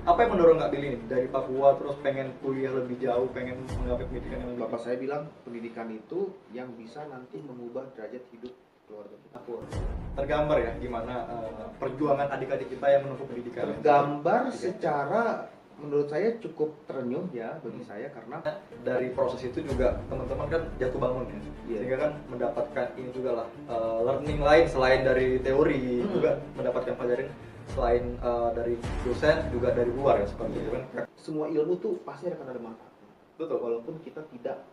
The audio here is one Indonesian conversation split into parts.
Apa yang mendorong Kak Billy nih dari Papua terus pengen kuliah lebih jauh, pengen menggapai pendidikan yang lebih Bapak saya bilang pendidikan itu yang bisa nanti mengubah derajat hidup keluarga kita. Papua? Tergambar ya gimana perjuangan adik-adik kita yang menempuh pendidikan. Tergambar secara menurut saya cukup terenyuh ya bagi saya karena Dari proses itu juga teman-teman kan jatuh bangun ya, Iya. sehingga kan mendapatkan ini juga lah learning lain selain dari teori, juga mendapatkan pelajaran selain dari dosen juga dari luar ya seperti itu kan. semua ilmu tuh pasti akan ada manfaatnya. Betul. Walaupun kita tidak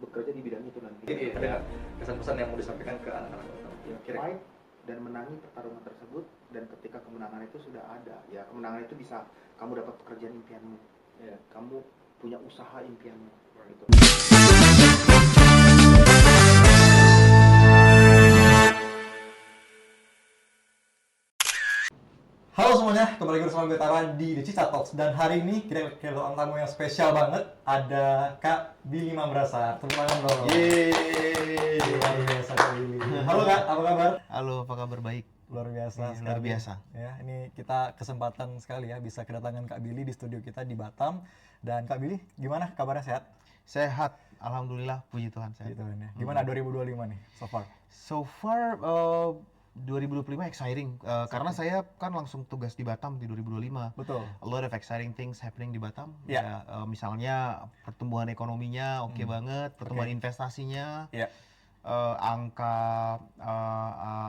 bekerja di bidang itu nanti. Ini ada kesan-pesan yang mau disampaikan ke anak-anak Ya, kira fight dan menangi pertarungan tersebut, dan ketika kemenangan itu sudah ada, ya kemenangan itu bisa kamu dapat pekerjaan impianmu, ya. kamu punya usaha impianmu, gitu. Halo semuanya, kembali lagi bersama gue Tara di The Cica Talks. Dan hari ini kita kedatangan tamu yang spesial banget. Ada Kak Billy Mambrasar. Tepuk tangan dong. Yeay. Luar biasa Kak Billy. Halo Kak, apa kabar? Halo, apa kabar? Baik. Luar biasa Iya, sekali. luar biasa. Ya, ini kita kesempatan sekali ya bisa kedatangan Kak Billy di studio kita di Batam. Dan Kak Billy, gimana kabarnya, sehat? Sehat, alhamdulillah, puji Tuhan sehat. Gitu kan ya. Gimana 2025 nih so far? So far 2025 exciting karena saya kan langsung tugas di Batam di 2025. Betul. A lot of exciting things happening di Batam. Ya. Misalnya pertumbuhan ekonominya oke banget, pertumbuhan investasinya. Iya. Angka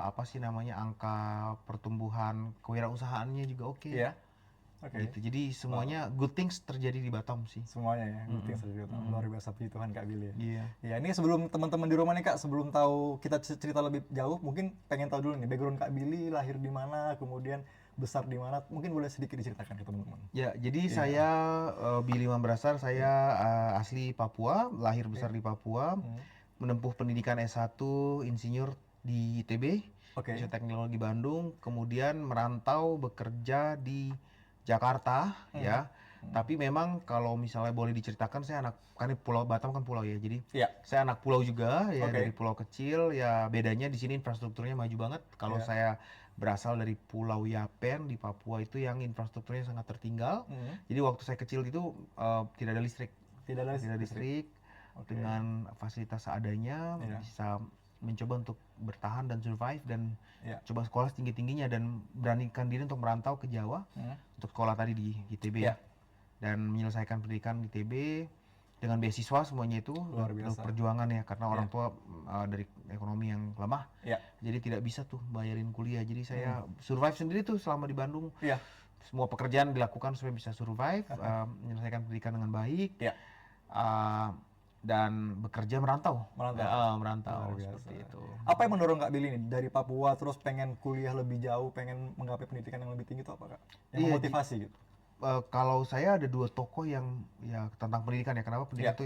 apa sih namanya, angka pertumbuhan kewirausahaannya juga oke. Iya. Oke. Gitu. Jadi semuanya good things terjadi di Batam sih. Semuanya ya, luar biasa puji Tuhan Kak Billy. Iya. Ya ini sebelum teman-teman di rumah nih Kak, sebelum tahu kita cerita lebih jauh, mungkin pengen tahu dulu nih background Kak Billy, lahir di mana, kemudian besar di mana, mungkin boleh sedikit diceritakan ke teman-teman. Ya, jadi saya Billy Mambrasar, saya asli Papua, lahir besar di Papua, menempuh pendidikan S1 insinyur di ITB, Oke. Institut Teknologi Bandung, kemudian merantau bekerja di Jakarta, ya. Tapi memang kalau misalnya boleh diceritakan, saya anak, kan pulau Batam kan pulau ya, jadi Iya. saya anak pulau juga ya, Oke. dari pulau kecil ya. Bedanya di sini infrastrukturnya maju banget. Kalau Iya. saya berasal dari Pulau Yapen di Papua itu yang infrastrukturnya sangat tertinggal. Jadi waktu saya kecil itu tidak ada listrik, Tidak ada listrik. Oke. Dengan fasilitas seadanya Iya. bisa mencoba untuk bertahan dan survive dan Iya. coba sekolah tinggi-tingginya dan beranikan diri untuk merantau ke Jawa untuk sekolah tadi di ITB Iya. dan menyelesaikan pendidikan di ITB dengan beasiswa semuanya itu. Luar biasa. Perjuangan ya, karena orang Iya. tua dari ekonomi yang lemah, Iya. jadi tidak bisa tuh bayarin kuliah, jadi saya survive sendiri tuh selama di Bandung. Iya. Semua pekerjaan dilakukan supaya bisa survive, menyelesaikan pendidikan dengan baik. Iya. Dan bekerja merantau. Luar Merantau biasa. seperti itu. Apa yang mendorong Kak Billy nih dari Papua terus pengen kuliah lebih jauh, pengen menggapai pendidikan yang lebih tinggi itu apa Kak? Yang Iya, memotivasi gitu. Kalau saya ada dua tokoh yang ya tentang pendidikan ya, kenapa pendidikan itu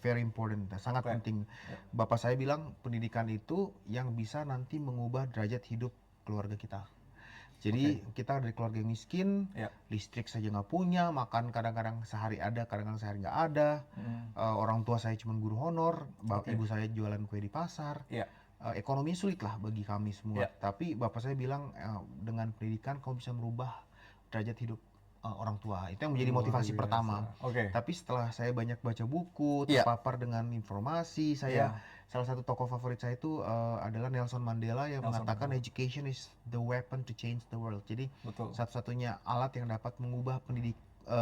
very important, sangat penting. Bapak saya bilang pendidikan itu yang bisa nanti mengubah derajat hidup keluarga kita. Jadi kita dari keluarga yang miskin, listrik saja nggak punya, makan kadang-kadang sehari ada, kadang-kadang sehari nggak ada. Orang tua saya cuma guru honor, ibu saya jualan kue di pasar. Ekonomi sulit lah bagi kami semua. Tapi bapak saya bilang dengan pendidikan kamu bisa merubah derajat hidup orang tua. Itu yang menjadi motivasi pertama. Tapi setelah saya banyak baca buku, terpapar dengan informasi, salah satu tokoh favorit saya itu adalah Nelson Mandela yang mengatakan education is the weapon to change the world. Jadi satu-satunya alat yang dapat mengubah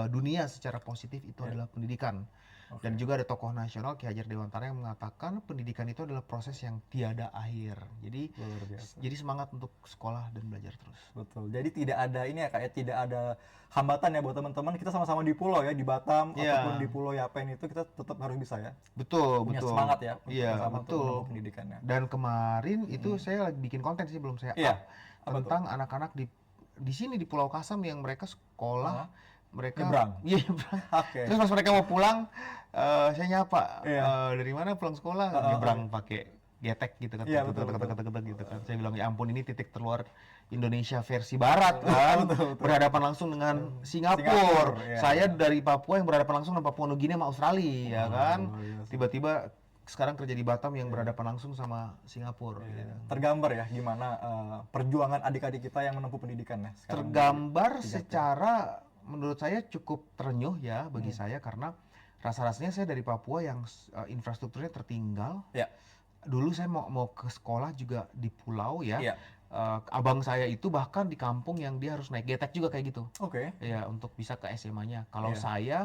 dunia secara positif itu adalah pendidikan. Dan juga ada tokoh nasional Ki Hajar Dewantara yang mengatakan pendidikan itu adalah proses yang tiada akhir. Jadi semangat untuk sekolah dan belajar terus. Betul. Jadi tidak ada ini ya Kak ya, tidak ada hambatan ya buat teman-teman. Kita sama-sama di pulau ya, di Batam ataupun di Pulau Yapen itu kita tetap harus bisa ya. Betul, Punya betul. semangat ya untuk Iya, bersama untuk betul. menempuh pendidikannya. Dan kemarin itu saya lagi bikin konten sih, belum saya up, tentang anak-anak di sini di Pulau Kasam yang mereka sekolah, mereka nyebrang. Iya, nyebrang. Oke. Terus pas mereka mau pulang, saya nyapa, dari mana pulang sekolah? Nyebrang pakai getek gitu kan, Iya, betul. gitu kan. Saya bilang ya ampun, ini titik terluar Indonesia versi barat kan, berhadapan langsung dengan Singapura. Saya dari Papua yang berhadapan langsung dengan Papua Nugini sama Australia, ya kan. Tiba-tiba sekarang kerja di Batam yang berhadapan langsung sama Singapura. Gitu. Tergambar ya gimana perjuangan adik-adik kita yang menempuh pendidikan ya. Tergambar secara menurut saya cukup terenyuh ya bagi saya karena rasa-rasanya saya dari Papua yang infrastrukturnya tertinggal. Ya. Dulu saya mau ke sekolah juga di pulau ya. Iya. Abang saya itu bahkan di kampung yang dia harus naik getek juga kayak gitu. Oke. Ya, untuk bisa ke SMA-nya. Kalau Iya. saya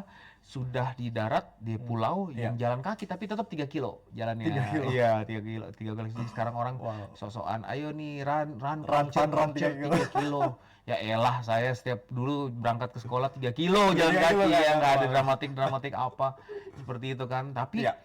sudah di darat di pulau Iya. yang jalan kaki tapi tetap 3 kilo jalannya. 3 kilo. Iya, 3 kilo. 3 kilo. Jadi sekarang orang Wow. sok-sokan, ayo nih run Run, kencur, run, 3 kencur, kilo. 3 kilo. Ya elah, saya setiap dulu berangkat ke sekolah 3 kilo jalan 3 kilo kaki kan, ya, nggak ada wow. dramatik apa seperti itu kan. Tapi Iya.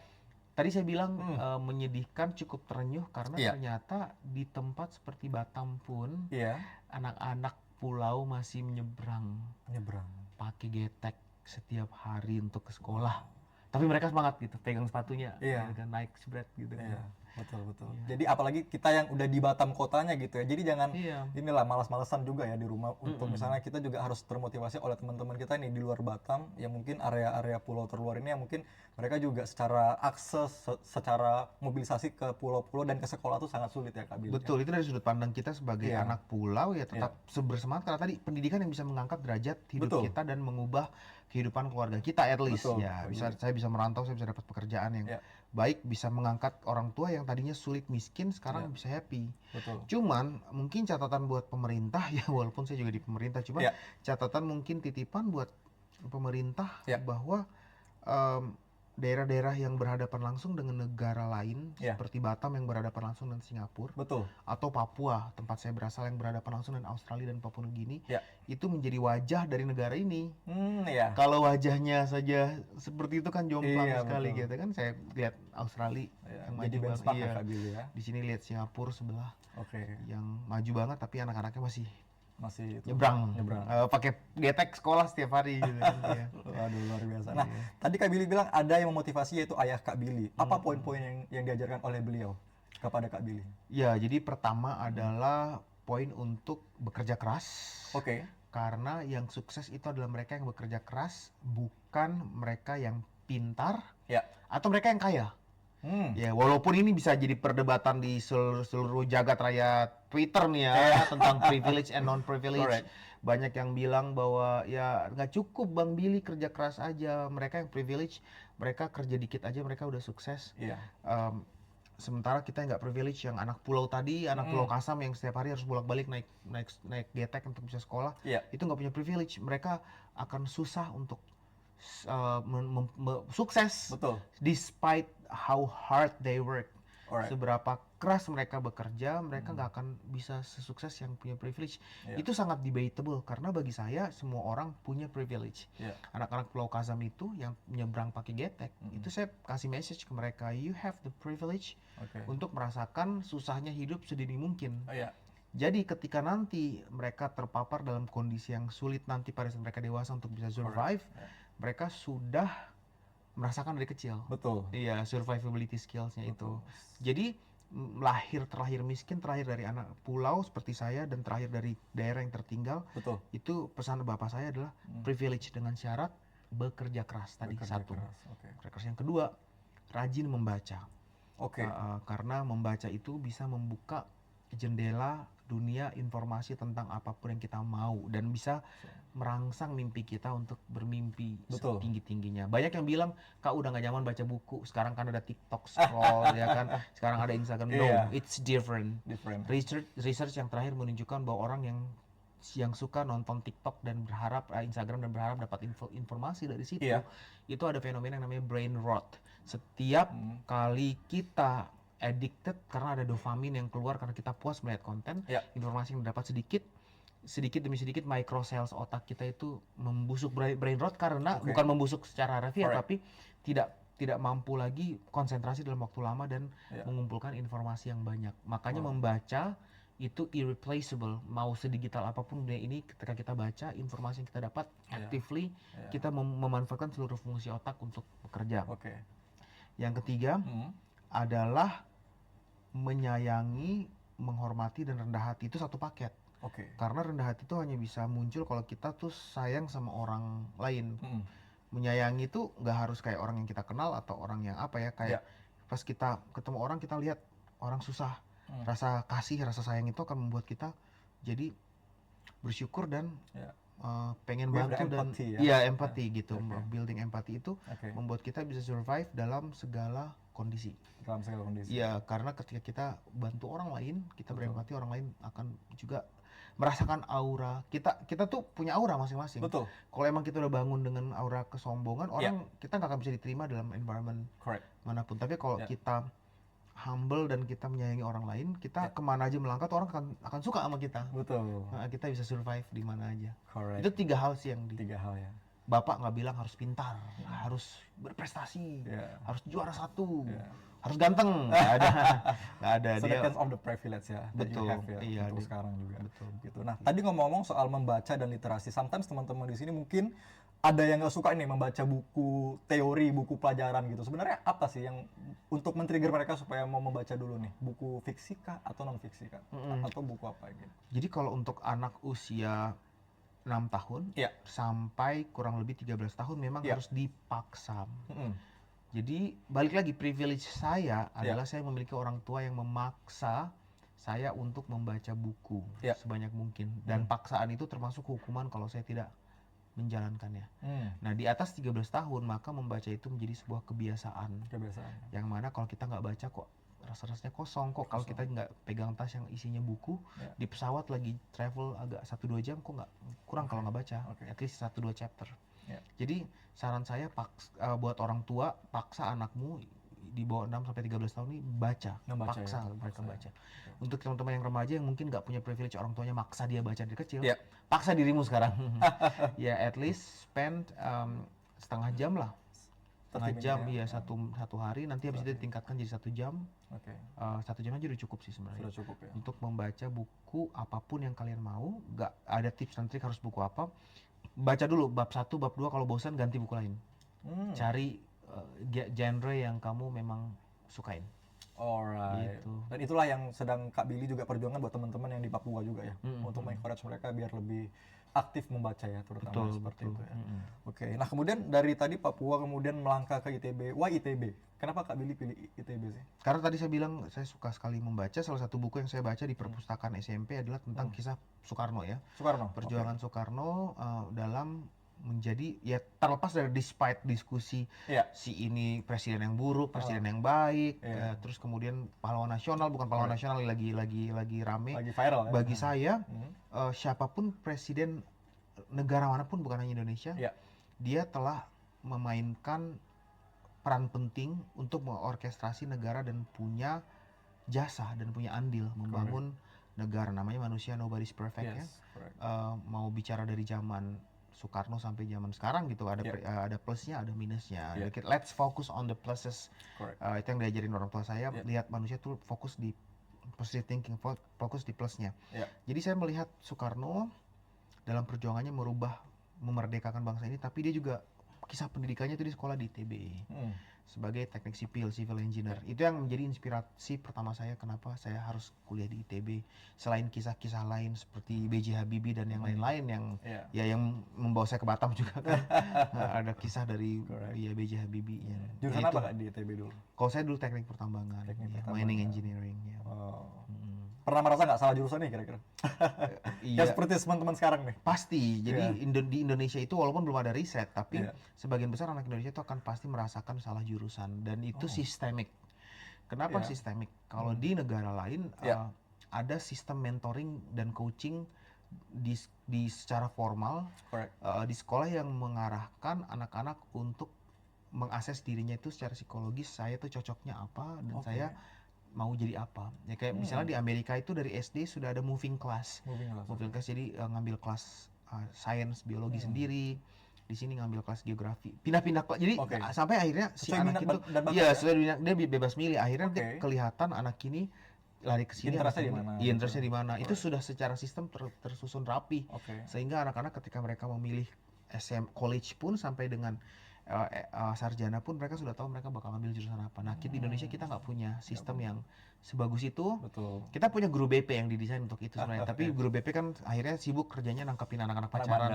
tadi saya bilang menyedihkan, cukup terenyuh karena Iya. ternyata di tempat seperti Batam pun Iya. anak-anak pulau masih menyeberang Nyebrang. pakai getek setiap hari untuk ke sekolah. Tapi mereka semangat gitu, pegang sepatunya, Iya. gitu kan, naik spread gitu. Iya, betul. Iya. Jadi apalagi kita yang udah di Batam kotanya gitu ya. Jadi jangan Iya. inilah malas-malesan juga ya di rumah untuk misalnya kita juga harus termotivasi oleh teman-teman kita nih di luar Batam yang mungkin area-area pulau terluar ini yang mungkin mereka juga secara akses, secara mobilisasi ke pulau-pulau dan ke sekolah tuh sangat sulit ya Kak Billy. Betul, itu dari sudut pandang kita sebagai Iya. anak pulau ya tetap bersemangat karena tadi pendidikan yang bisa mengangkat derajat hidup Betul. kita dan mengubah kehidupan keluarga kita at least. Betul, Ya, betul. saya bisa merantau, saya bisa dapat pekerjaan yang Iya. baik, bisa mengangkat orang tua yang tadinya sulit miskin sekarang Iya. bisa happy. Betul. Cuman mungkin catatan buat pemerintah ya, walaupun saya juga di pemerintah, cuman Iya. catatan mungkin titipan buat pemerintah Iya. bahwa daerah-daerah yang berhadapan langsung dengan negara lain Iya. seperti Batam yang berhadapan langsung dengan Singapura Betul. atau Papua tempat saya berasal yang berhadapan langsung dengan Australia dan Papua Nugini, Iya. itu menjadi wajah dari negara ini. Iya. Kalau wajahnya saja seperti itu kan jomplang Iya, sekali betul. gitu kan. Saya lihat Australia Iya, yang jadi maju banget, benchmark ya iya. Kak Billy ya. Di sini lihat Singapura sebelah Oke. yang maju banget tapi anak-anaknya masih Masih itu. nyebrang, Nyebrang. pakai getek sekolah setiap hari gitu kan. Iya. Waduh, luar biasa. Nah, tadi Kak Billy bilang ada yang memotivasi yaitu ayah Kak Billy. Apa poin-poin yang diajarkan oleh beliau kepada Kak Billy? Ya, jadi pertama adalah poin untuk bekerja keras. Oke. Karena yang sukses itu adalah mereka yang bekerja keras, bukan mereka yang pintar Ya. atau mereka yang kaya. Ya, walaupun ini bisa jadi perdebatan di seluruh jagat raya Twitter nih ya tentang privilege and non-privilege. Correct. Banyak yang bilang bahwa ya nggak cukup Bang Billy kerja keras aja. Mereka yang privilege, mereka kerja dikit aja mereka udah sukses. Iya. Sementara kita nggak privilege yang anak pulau tadi, anak pulau Kasam yang setiap hari harus bolak-balik naik getek untuk bisa sekolah, Iya. itu nggak punya privilege. Mereka akan susah untuk sukses Betul. despite how hard they work. Alright. Seberapa keras mereka bekerja, mereka nggak akan bisa sesukses yang punya privilege. Iya. Itu sangat debatable karena bagi saya semua orang punya privilege. Iya. Anak-anak Pulau Kasam itu yang nyebrang pakai getek, itu saya kasih message ke mereka, you have the privilege Oke. untuk merasakan susahnya hidup sedini mungkin. Oh, iya. Jadi ketika nanti mereka terpapar dalam kondisi yang sulit nanti pada saat mereka dewasa untuk bisa survive, mereka sudah merasakan dari kecil. Betul. Iya, survivability skills-nya itu. Jadi terlahir miskin, terlahir dari anak pulau seperti saya dan terlahir dari daerah yang tertinggal. Betul. Itu pesan bapak saya adalah privilege dengan syarat bekerja keras tadi Bekerja satu. keras, oke. Bekerja keras. Yang kedua, rajin membaca. Oke. Karena membaca itu bisa membuka jendela dunia informasi tentang apapun yang kita mau dan bisa merangsang mimpi kita untuk bermimpi Betul. setinggi-tingginya. Banyak yang bilang, Kak udah nggak zaman baca buku, sekarang kan ada TikTok scroll, ya kan, sekarang ada Instagram. No, Iya. it's different. Different. Research yang terakhir menunjukkan bahwa orang yang suka nonton TikTok dan berharap Instagram dan berharap dapat informasi dari situ, Iya. itu ada fenomena yang namanya brain rot. Setiap kali kita addicted karena ada dopamin yang keluar karena kita puas melihat konten, Iya. informasi yang didapat sedikit demi sedikit micro cells otak kita itu membusuk brain rot karena bukan membusuk secara harfiah tapi tidak mampu lagi konsentrasi dalam waktu lama dan mengumpulkan informasi yang banyak. Makanya membaca itu irreplaceable. Mau sedigital apapun dunia ini, ketika kita baca informasi yang kita dapat actively, kita memanfaatkan seluruh fungsi otak untuk bekerja. Oke. Yang ketiga adalah menyayangi, menghormati dan rendah hati, itu satu paket. Oke. Karena rendah hati itu hanya bisa muncul kalau kita tuh sayang sama orang lain. Menyayangi itu nggak harus kayak orang yang kita kenal atau orang yang apa ya, kayak pas kita ketemu orang, kita lihat orang susah, rasa kasih, rasa sayang itu akan membuat kita jadi bersyukur dan pengen We have bantu the dan empathy, ya? iya empati gitu. Oke. Building empati itu Oke. membuat kita bisa survive dalam segala kondisi. Dalam segala kondisi. Iya, karena ketika kita bantu orang lain, kita Betul. berempati, orang lain akan juga merasakan aura. Kita tuh punya aura masing-masing. Betul. Kalau emang kita udah bangun dengan aura kesombongan, orang kita nggak akan bisa diterima dalam environment Correct. manapun. Tapi kalau Ya. kita humble dan kita menyayangi orang lain, kita kemana aja melangkah tuh orang akan suka sama kita. Betul. Nah, kita bisa survive di mana aja. Correct. Itu 3 hal sih yang Tiga hal ya. Bapak nggak bilang harus pintar, harus berprestasi, Ya. harus juara 1, Ya. harus ganteng. Nggak ada, nggak ada. So Dia that of the privilege ya that you betul, have ya iya, untuk dia- sekarang juga. betul. Gitu. Nah, tadi ngomong-ngomong soal membaca dan literasi. Sometimes teman-teman di sini mungkin ada yang nggak suka nih membaca buku teori, buku pelajaran gitu. Sebenarnya apa sih yang untuk men-trigger mereka supaya mau membaca dulu nih? Buku fiksi kah atau non fiksi kah? Atau buku apa gitu? Jadi kalau untuk anak usia 6 tahun Iya. sampai kurang lebih 13 tahun memang Iya. harus dipaksa. Mm-mm. Jadi balik lagi privilege saya Iya. adalah saya memiliki orang tua yang memaksa saya untuk membaca buku Iya. sebanyak mungkin, dan paksaan itu termasuk hukuman kalau saya tidak menjalankannya. Nah, di atas 13 tahun maka membaca itu menjadi sebuah kebiasaan. Kebiasaan. Yang mana kalau kita nggak baca kok rasa-rasanya kosong kok. Kalau kita nggak pegang tas yang isinya buku, Ya. di pesawat lagi travel agak 1-2 jam kok nggak kurang kalau nggak baca. Oke. At least 1-2 chapter. Ya. Jadi saran saya buat orang tua, paksa anakmu di bawah 6 sampai 13 tahun ini baca, Membaca ya, paksa paksa mereka ya. baca. Untuk teman-teman yang remaja yang mungkin nggak punya privilege orang tuanya maksa dia baca dari kecil, Ya. paksa dirimu sekarang. Ya, at least spend setengah jam lah. Setengah 30 jam, minutes iya, ya. satu hari, nanti habis itu ditingkatkan jadi 1 jam. Oke. 1 jam aja udah cukup sih sebenarnya. Sudah cukup ya. Untuk membaca buku apapun yang kalian mau, nggak ada tips dan trik harus buku apa. Baca dulu bab 1, bab 2, kalau bosan ganti buku lain. Cari genre yang kamu memang sukain. Alright. Gitu. Dan itulah yang sedang Kak Billy juga perjuangkan buat teman-teman yang di Papua juga ya, untuk mengencourage mereka biar lebih aktif membaca ya, terutama seperti itu ya. Oke. Nah, kemudian dari tadi Papua kemudian melangkah ke ITB. Why ITB? Kenapa Kak Billy pilih ITB sih? Karena tadi saya bilang saya suka sekali membaca. Salah satu buku yang saya baca di perpustakaan SMP adalah tentang kisah Soekarno ya. Soekarno. Perjuangan Soekarno dalam menjadi, ya terlepas dari despite diskusi Iya. si ini presiden yang buruk, presiden yang baik, terus kemudian pahlawan nasional, bukan pahlawan nasional lagi rame. Lagi viral ya. Bagi saya siapapun presiden negara manapun, bukan hanya Indonesia, Iya. dia telah memainkan peran penting untuk mengorkestrasi negara dan punya jasa dan punya andil membangun negara. Namanya manusia, nobody's perfect ya. Yes, correct. Mau bicara dari zaman Soekarno sampai zaman sekarang gitu, ada ada plusnya, ada minusnya. Yeah. Let's focus on the pluses. Correct. Itu yang diajarin orang tua saya. Lihat manusia tuh fokus di positive thinking, fokus di plusnya. Yeah. Jadi saya melihat Soekarno dalam perjuangannya memerdekakan bangsa ini, tapi dia juga kisah pendidikannya itu di sekolah di ITB sebagai teknik sipil, civil engineer. Itu yang menjadi inspirasi pertama saya kenapa saya harus kuliah di ITB. Selain kisah-kisah lain seperti B.J. Habibie dan yang lain-lain yang ya yang membawa saya ke Batam juga kan. Ada kisah dari ya, B.J. Habibie. Ya. Jurusan apa Kak di ITB dulu? Kalau saya dulu teknik pertambangan, mining engineering. Ya. Oh. Pernah merasa nggak salah jurusan nih kira-kira? Ya seperti teman-teman sekarang nih. Pasti. Jadi di Indonesia itu walaupun belum ada riset, tapi sebagian besar anak Indonesia itu akan pasti merasakan salah jurusan, dan itu sistemik. Kenapa sistemik? Kalau di negara lain ada sistem mentoring dan coaching di secara formal di sekolah yang mengarahkan anak-anak untuk mengakses dirinya itu secara psikologis. Saya tuh cocoknya apa dan saya mau jadi apa. Ya kayak misalnya di Amerika itu dari SD sudah ada moving class. Moving class jadi ngambil kelas sains, biologi sendiri. Di sini ngambil kelas geografi. Pindah-pindah kelas. Jadi sampai akhirnya si anak itu dia bebas milih. Akhirnya dia kelihatan anak ini lari ke sini. Interestnya di mana. Itu sudah secara sistem tersusun rapi. Sehingga anak-anak ketika mereka memilih college pun sampai dengan sarjana pun mereka sudah tahu mereka bakal ambil jurusan apa. Nah, di Indonesia kita nggak punya sistem yang sebagus itu. Betul. Kita punya guru BP yang didesain untuk itu sebenarnya. Tapi guru BP kan akhirnya sibuk kerjanya nangkepin anak-anak pacaran,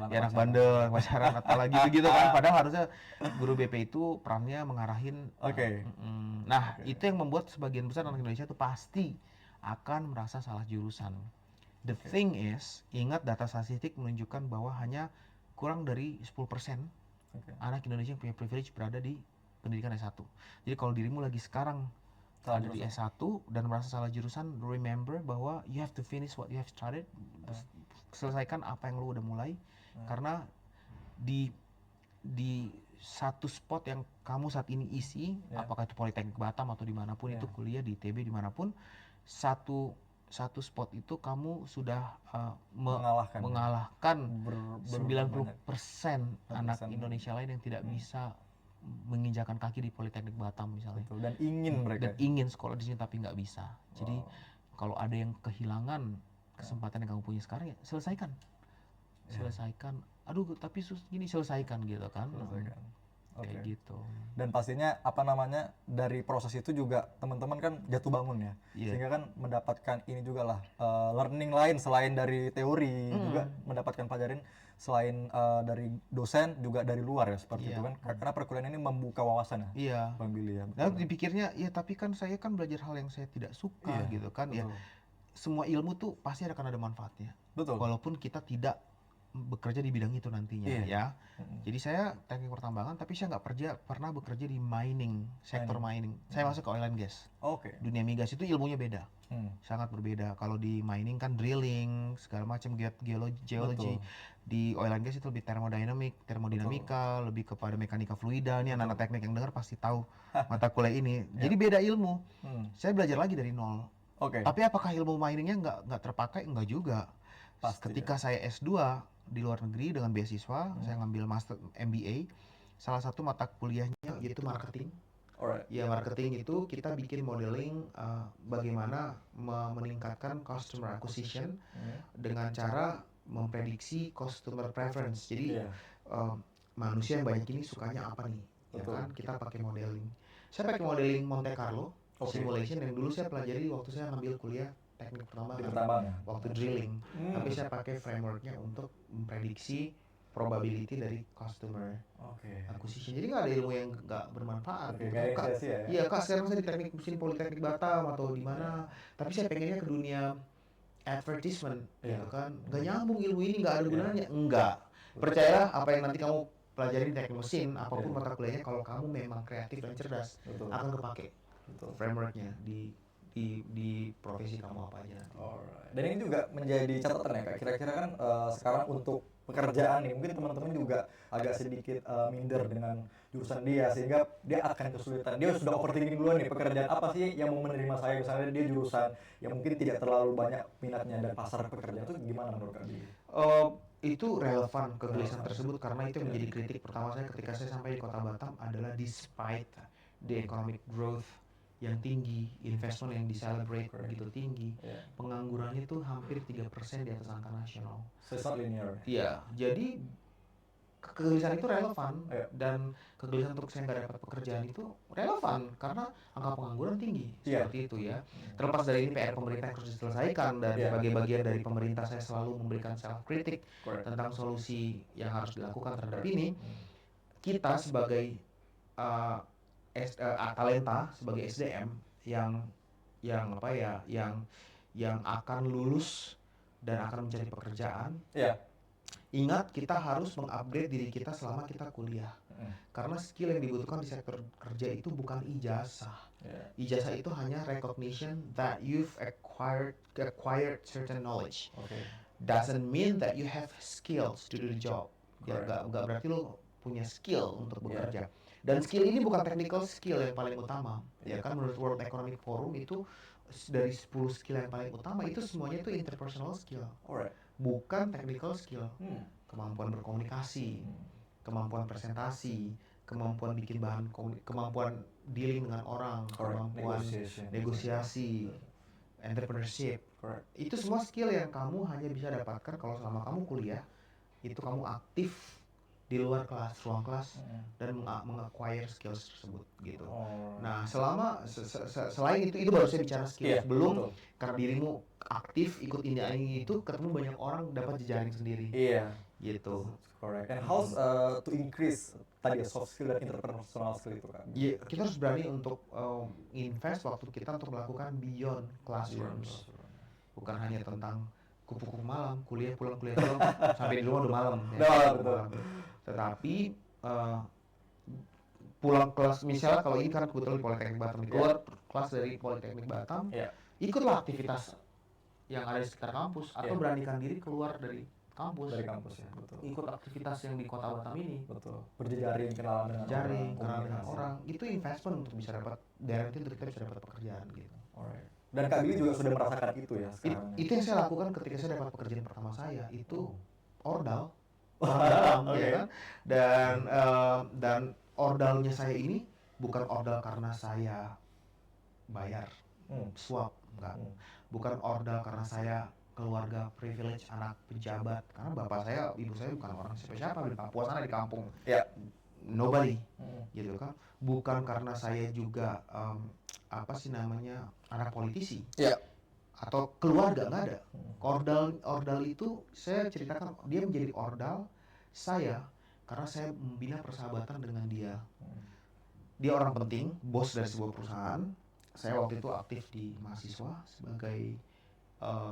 anak bandel, pacaran apalagi begitu kan. Padahal harusnya guru BP itu perannya mengarahin. Nah, itu yang membuat sebagian besar anak Indonesia itu pasti akan merasa salah jurusan. The thing is, ingat data statistik menunjukkan bahwa hanya kurang dari 10% Oke. anak Indonesia yang punya privilege berada di pendidikan S1. Jadi kalau dirimu lagi sekarang Salah ada di jurusan. S1 dan merasa salah jurusan, remember bahwa you have to finish what you have started. Selesaikan apa yang lu udah mulai. Karena di satu spot yang kamu saat ini isi, apakah itu Politeknik Batam atau dimanapun itu kuliah di ITB dimanapun, satu spot itu kamu sudah mengalahkan banyak. 90% anak 90%. Indonesia lain yang tidak bisa menginjakan kaki di Politeknik Batam misalnya. Betul. Dan ingin mereka. Dan ingin sekolah di sini tapi nggak bisa. Jadi kalau ada yang kehilangan kesempatan yang kamu punya sekarang, ya selesaikan. Selesaikan. Aduh, tapi gini, selesaikan gitu kan. Selesaikan. Kayak gitu. Dan pastinya apa namanya, dari proses itu juga teman-teman kan jatuh bangun ya. Sehingga kan mendapatkan ini juga lah learning lain selain dari teori, juga mendapatkan pelajaran selain dari dosen juga dari luar ya, seperti itu kan. Karena perkuliahan ini membuka wawasan ya. Iya. Bang Billy ya. Nah, dipikirnya ya tapi kan saya kan belajar hal yang saya tidak suka gitu kan ya. Semua ilmu tuh pasti akan ada manfaatnya. Betul. Walaupun kita tidak bekerja di bidang itu nantinya ya. Jadi saya teknik pertambangan tapi saya nggak pernah bekerja di mining, sektor mining. Saya masuk ke oil and gas. Oke. Dunia migas itu ilmunya beda. Sangat berbeda. Kalau di mining kan drilling, segala macam geologi. Di oil and gas itu lebih termodinamika, lebih kepada mekanika fluida. Ini anak-anak teknik yang dengar pasti tahu mata kuliah ini. Jadi beda ilmu. Saya belajar lagi dari nol. Oke. Tapi apakah ilmu miningnya nggak terpakai? Enggak juga. Ketika saya S2 di luar negeri dengan beasiswa, saya ngambil master MBA. Salah satu mata kuliahnya yaitu marketing. Ya, marketing itu kita bikin modeling bagaimana meningkatkan customer acquisition dengan cara memprediksi customer preference. Jadi manusia yang banyak ini sukanya apa nih? Ya kan, kita pakai modeling. Saya pakai modeling Monte Carlo simulation yang dulu saya pelajari waktu saya ngambil kuliah teknik pertambangan waktu drilling. Tapi saya pakai frameworknya untuk memprediksi probability dari customer acquisition. Jadi nggak ada ilmu yang nggak bermanfaat. Iya kak, sekarang saya di teknik mesin Politeknik Batam atau di mana. Tapi saya pengennya ke dunia advertisement, gitu kan. Nggak nyambung ilmu ini, nggak ada gunanya. Enggak. Percayalah apa yang nanti kamu pelajari di teknik mesin, apapun mata kuliahnya, kalau kamu memang kreatif dan cerdas, akan kepake frameworknya di profesi kamu apa aja. Dan ini juga menjadi catatan ya kak. Kira-kira kan sekarang untuk pekerjaan nih, mungkin teman-teman juga agak sedikit minder dengan jurusan dia, sehingga dia akan kesulitan. Dia sudah overthinking duluan nih, pekerjaan apa sih yang mau menerima saya, misalnya dia jurusan yang mungkin tidak terlalu banyak minatnya dan pasar pekerjaan itu gimana menurut kak? Itu relevan kegelisahan tersebut karena itu menjadi kritik pertama saya ketika saya sampai di Kota Batam adalah despite the economic growth yang tinggi, investment yang di-celebrate begitu tinggi, penganggurannya itu hampir 3% di atas angka nasional. Sesat linear. Iya, jadi kegelisahan itu relevan dan kegelisahan untuk saya nggak dapat pekerjaan itu relevan karena angka pengangguran tinggi seperti itu ya. Terlepas dari ini PR pemerintah yang harus diselesaikan dan sebagai bagian dari pemerintah saya selalu memberikan self kritik tentang solusi yang harus dilakukan terhadap ini. Kita sebagai talenta, sebagai SDM yang akan lulus dan akan mencari pekerjaan. Ingat, kita harus mengupgrade diri kita selama kita kuliah. Karena skill yang dibutuhkan di sektor kerja itu bukan ijazah. Ijazah itu hanya recognition that you've acquired certain knowledge. Doesn't mean that you have skills to do the job. Ya, nggak berarti lo punya skill untuk bekerja. Dan skill ini bukan technical skill yang paling utama. Ya kan, menurut World Economic Forum itu dari 10 skill yang paling utama itu semuanya itu interpersonal skill. Bukan technical skill. Kemampuan berkomunikasi, kemampuan presentasi, kemampuan bikin bahan, kemampuan dealing dengan orang, kemampuan negosiasi, entrepreneurship. Itu semua skill yang kamu hanya bisa dapatkan kalau selama kamu kuliah, itu kamu aktif di luar kelas, ruang kelas, dan meng-acquire skills tersebut gitu. Nah, selain itu baru saya bicara skill. Belum karena dirimu aktif ikut ini itu, ketemu banyak orang, dapat jejaring sendiri. Gitu. Correct. And how's to increase tadi soft skill dan interpersonal skill itu kan? Kita harus berani untuk invest waktu kita untuk melakukan beyond classrooms. Bukan hanya tentang kupu-kupu malam, pulang kuliah malam, sampai di rumah udah malam. Udah malam, betul. Tetapi pulang kelas, misalnya kalau ini kan kebetulan di Politeknik Batam, keluar kelas dari Politeknik Batam, ikutlah aktivitas yang ada di sekitar kampus, atau beranikan diri keluar dari kampus. Dari kampus ya, betul. Ikut aktivitas yang di kota Batam ini. Betul. Berjejaring, kenalan dengan Kenalan dengan orang. Itu investment untuk bisa dapat, guarantee untuk kita bisa dapat pekerjaan gitu. Alright. Dan Kak Billy juga sudah merasakan itu ya sekarang. Itu yang saya lakukan ketika saya dapat pekerjaan pertama saya, itu ordal. Orang dalam, ya kan? Dan ordalnya saya ini bukan ordal karena saya bayar suap, enggak. Bukan ordal karena saya keluarga privilege, anak pejabat, karena bapak saya, ibu saya bukan orang siapa-siapa di Papua sana, di kampung, nobody, gitu kan. Bukan karena saya juga anak politisi, atau keluarga, nggak ada. Ordal itu saya ceritakan, dia menjadi ordal saya karena saya membina persahabatan dengan dia. Dia orang penting, bos dari sebuah perusahaan. Saya waktu itu aktif di mahasiswa sebagai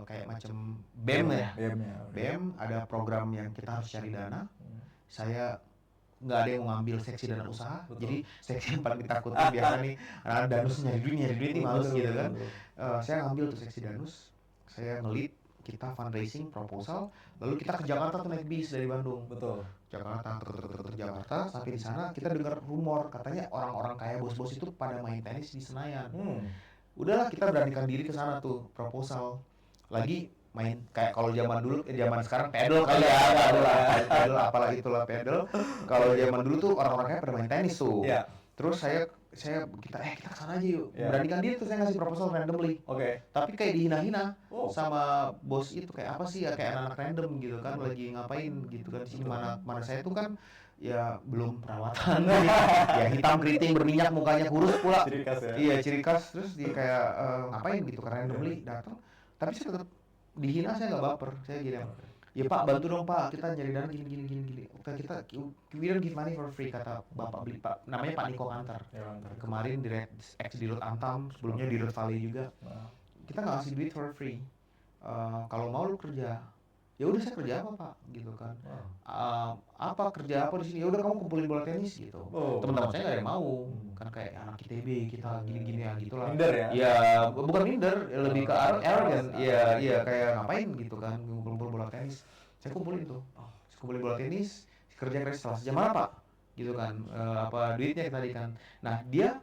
kayak macam BEM ya. BEM ada program yang kita harus cari dana. Saya nggak ada yang mau ngambil seksi dana usaha. Jadi seksi yang paling ditakutin biasa nih, danus nyari duit nih males gitu kan. Saya ngambil tuh seksi danus. Saya ngelit, kita fundraising proposal, lalu kita ke Jakarta tuh naik bis dari Bandung. Betul. Jakarta, ke Jakarta, sampai di sana kita dengar rumor katanya orang-orang kaya bos-bos itu pada main tenis di Senayan. Udahlah, kita beranikan diri ke sana tuh proposal. Lagi main kayak kalau zaman dulu, zaman sekarang pedal kali ya, pedal apalah itulah pedal. Kalau zaman dulu tuh orang-orang kaya pada main tenis tuh. Terus kita kesana aja yuk. Beranikan diri tuh, saya ngasih proposal randomly. Tapi kayak dihina-hina sama bos itu, kayak apa sih ya, kayak anak random gitu kan, lagi ngapain gitu kan di sini, mana saya tuh kan ya belum perawatan. Ya hitam keriting berminyak, mukanya kurus pula. Ciri khas ya. Iya, ciri khas. Terus dia kayak ngapain gitu kan, randomly datang. Tapi saya tetap dihina, saya nggak baper. Saya gini, ya Pak, bantu dong Pak, kita nyari dana gini. We don't give money for free, kata Bapak beli Pak, namanya Pak Niko Kantar. Kemarin di Dirut Antam, sebelumnya di Dirut Valley juga. Kita nggak kasih duit for free. Kalau mau lu kerja, ya udah saya kerja apa Pak, gitu kan. Kerja apa di sini? Ya udah kamu kumpulin bola tenis gitu. Teman-teman saya nggak ada yang mau, kan kayak anak ITB kita gini ya gitulah. Minder ya? Ya bukan minder, lebih ke arrogant. Iya kayak ngapain gitu kan, ngumpul bola tenis. Saya kumpulin tuh, kumpulin bola tenis, kerja keras jam mana Pak, gitu kan. Duitnya tadi kan. Nah dia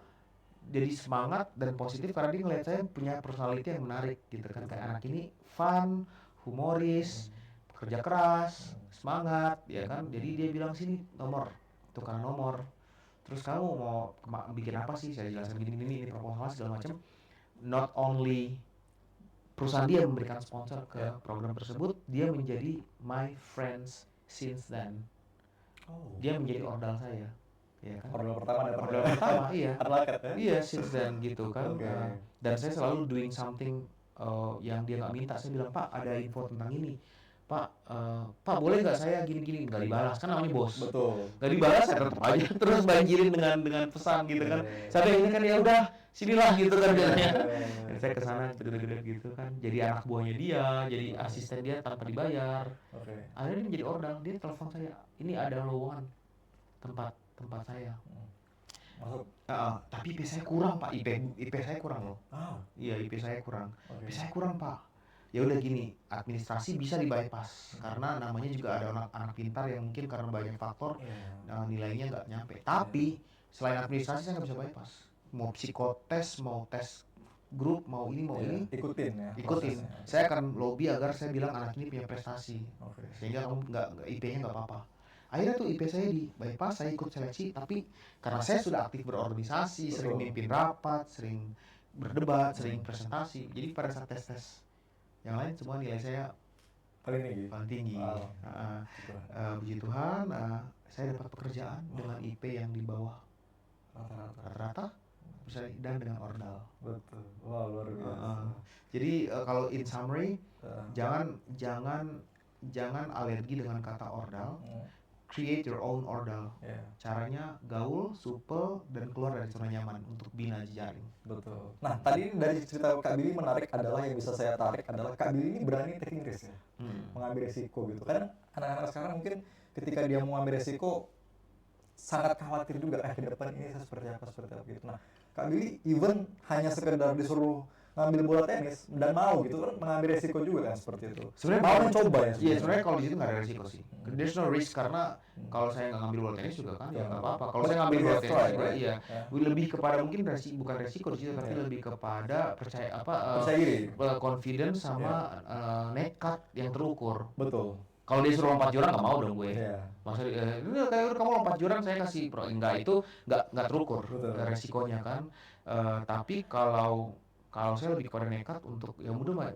jadi semangat dan positif karena dia ngeliat saya punya personality yang menarik gitu kan, kayak anak ini fun, humoris, kerja keras, semangat, ya kan. Jadi dia bilang, sini nomor, tukar nomor. Terus kamu mau bikin apa sih? Saya jelaskan gini, ini proposal segala macam. Not only perusahaan dia memberikan sponsor ke program tersebut, dia menjadi my friends since then. Dia menjadi ordal saya. Ya kan? Ordal pertama iya. Adlaket ya? Iya, since then gitu kan. Dan saya selalu doing something yang dia nggak minta. Saya bilang, Pak, ada info tentang ini. Pak, boleh nggak saya gini-gini? Nggak dibalas, kan namanya bos. Betul. Nggak dibalas, saya tetap aja terus banjirin dengan pesan gitu kan. Sampai ini kan, ya udah sinilah gitu kan bilangnya. Saya kesana gede-gede gitu kan. Jadi anak buahnya dia, jadi asisten dia tanpa dibayar. Akhirnya dia menjadi ordal. Dia telepon saya, ini ada lowongan tempat saya. Masuk. Tapi IP saya kurang Pak, IP saya kurang loh. Iya, IP saya kurang. IP saya kurang Pak. Ya udah gini, administrasi bisa di-bypass karena namanya juga ada anak pintar yang mungkin karena banyak faktor nilainya nggak nyampe. Tapi selain administrasi saya nggak bisa bypass. Mau psikotes, mau tes grup, mau ini ikutin. Saya akan lobby agar saya bilang anak ini punya prestasi, sehingga kamu nggak IP-nya nggak apa-apa. Akhirnya tuh IP saya di bypass, saya ikut seleksi, tapi karena saya sudah aktif berorganisasi, sering mimpin rapat, sering berdebat, sering presentasi, jadi pada saat tes yang lain semua nilai saya paling tinggi. Puji Tuhan, saya dapat pekerjaan dengan IP yang di bawah rata-rata, bisa dan dengan ordal. Betul. Wah, luar biasa. Jadi kalau in summary, jangan alergi dengan kata ordal. create your own ordal. Iya, Caranya gaul, supel, dan keluar dari zona nyaman untuk bina jejaring. betul. Nah, tadi dari cerita Kak Billy menarik adalah yang bisa saya tarik adalah Kak Billy ini berani taking risk ya, mengambil resiko gitu. Kan anak-anak sekarang mungkin ketika dia mau ambil resiko sangat khawatir juga ke depan ini saya seperti apa gitu. Nah, Kak Billy even hanya sekedar disuruh ngambil bola tenis dan mau gitu kan mengambil resiko juga kan seperti itu. Sebenarnya mau kalau- mencoba ya. Iya, sebenarnya kalau di situ nggak ada resiko sih. There's no risk karena kalau saya nggak ngambil bola tenis juga kan ya nggak apa-apa. Kalau saya ngambil bola tenis juga, iya. Lebih kepada mungkin bukan resiko di situ, tapi lebih kepada percaya diri. confidence sama nekat yang terukur. Betul. Kalau dia suruh lompat jurang nggak mau dong gue. Iya. Maksudnya ini kayak kamu lompat jurang saya kasih pro, enggak, itu nggak terukur Betul. resikonya kan. Tapi kalau saya lebih kepada nekat untuk ya udah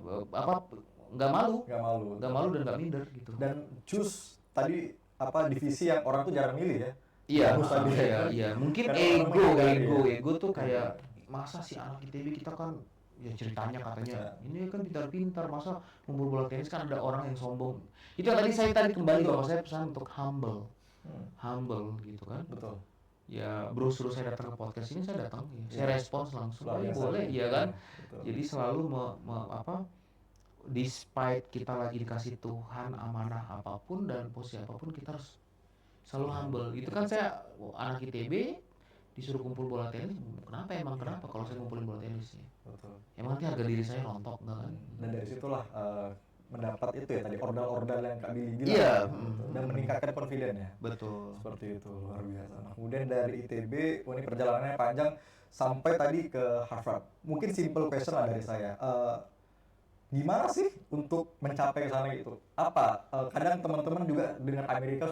nggak malu dan nggak minder gitu. Dan choose tadi divisi yang orang tuh jarang milih ya. Iya, Bagus tadi ya. iya. Mungkin Karena orang menghindari, ego tuh kayak masa sih anak ITB kita kan ya ceritanya katanya ini kan pintar-pintar, masa ngumpul bola tenis kan ada orang yang sombong. Itu yang tadi kembali bahwa saya pesan untuk humble gitu kan. Betul. Ya bro suruh saya datang ke podcast ini saya datang ya. Saya respons langsung. Luar biasa. Boleh iya kan. Betul. Jadi selalu despite kita lagi dikasih Tuhan amanah apapun dan posisi apapun kita harus selalu humble. Itu kan saya anak ITB disuruh kumpul bola tenis. Kenapa kalau saya ngumpulin bola tenis ya? Betul. Emang nanti harga diri saya rontok nggak kan? Dan dari situlah mendapat itu ya tadi ordal-ordal yang Kak Billy bilang. Iya. Gitu. Dan meningkatkan confidence ya. Betul. Seperti itu, luar biasa. Nah, kemudian dari ITB, ini perjalanannya panjang sampai tadi ke Harvard. Mungkin simple question lah dari saya. Gimana sih untuk mencapai ke sana gitu? Kadang teman-teman juga dengan Amerika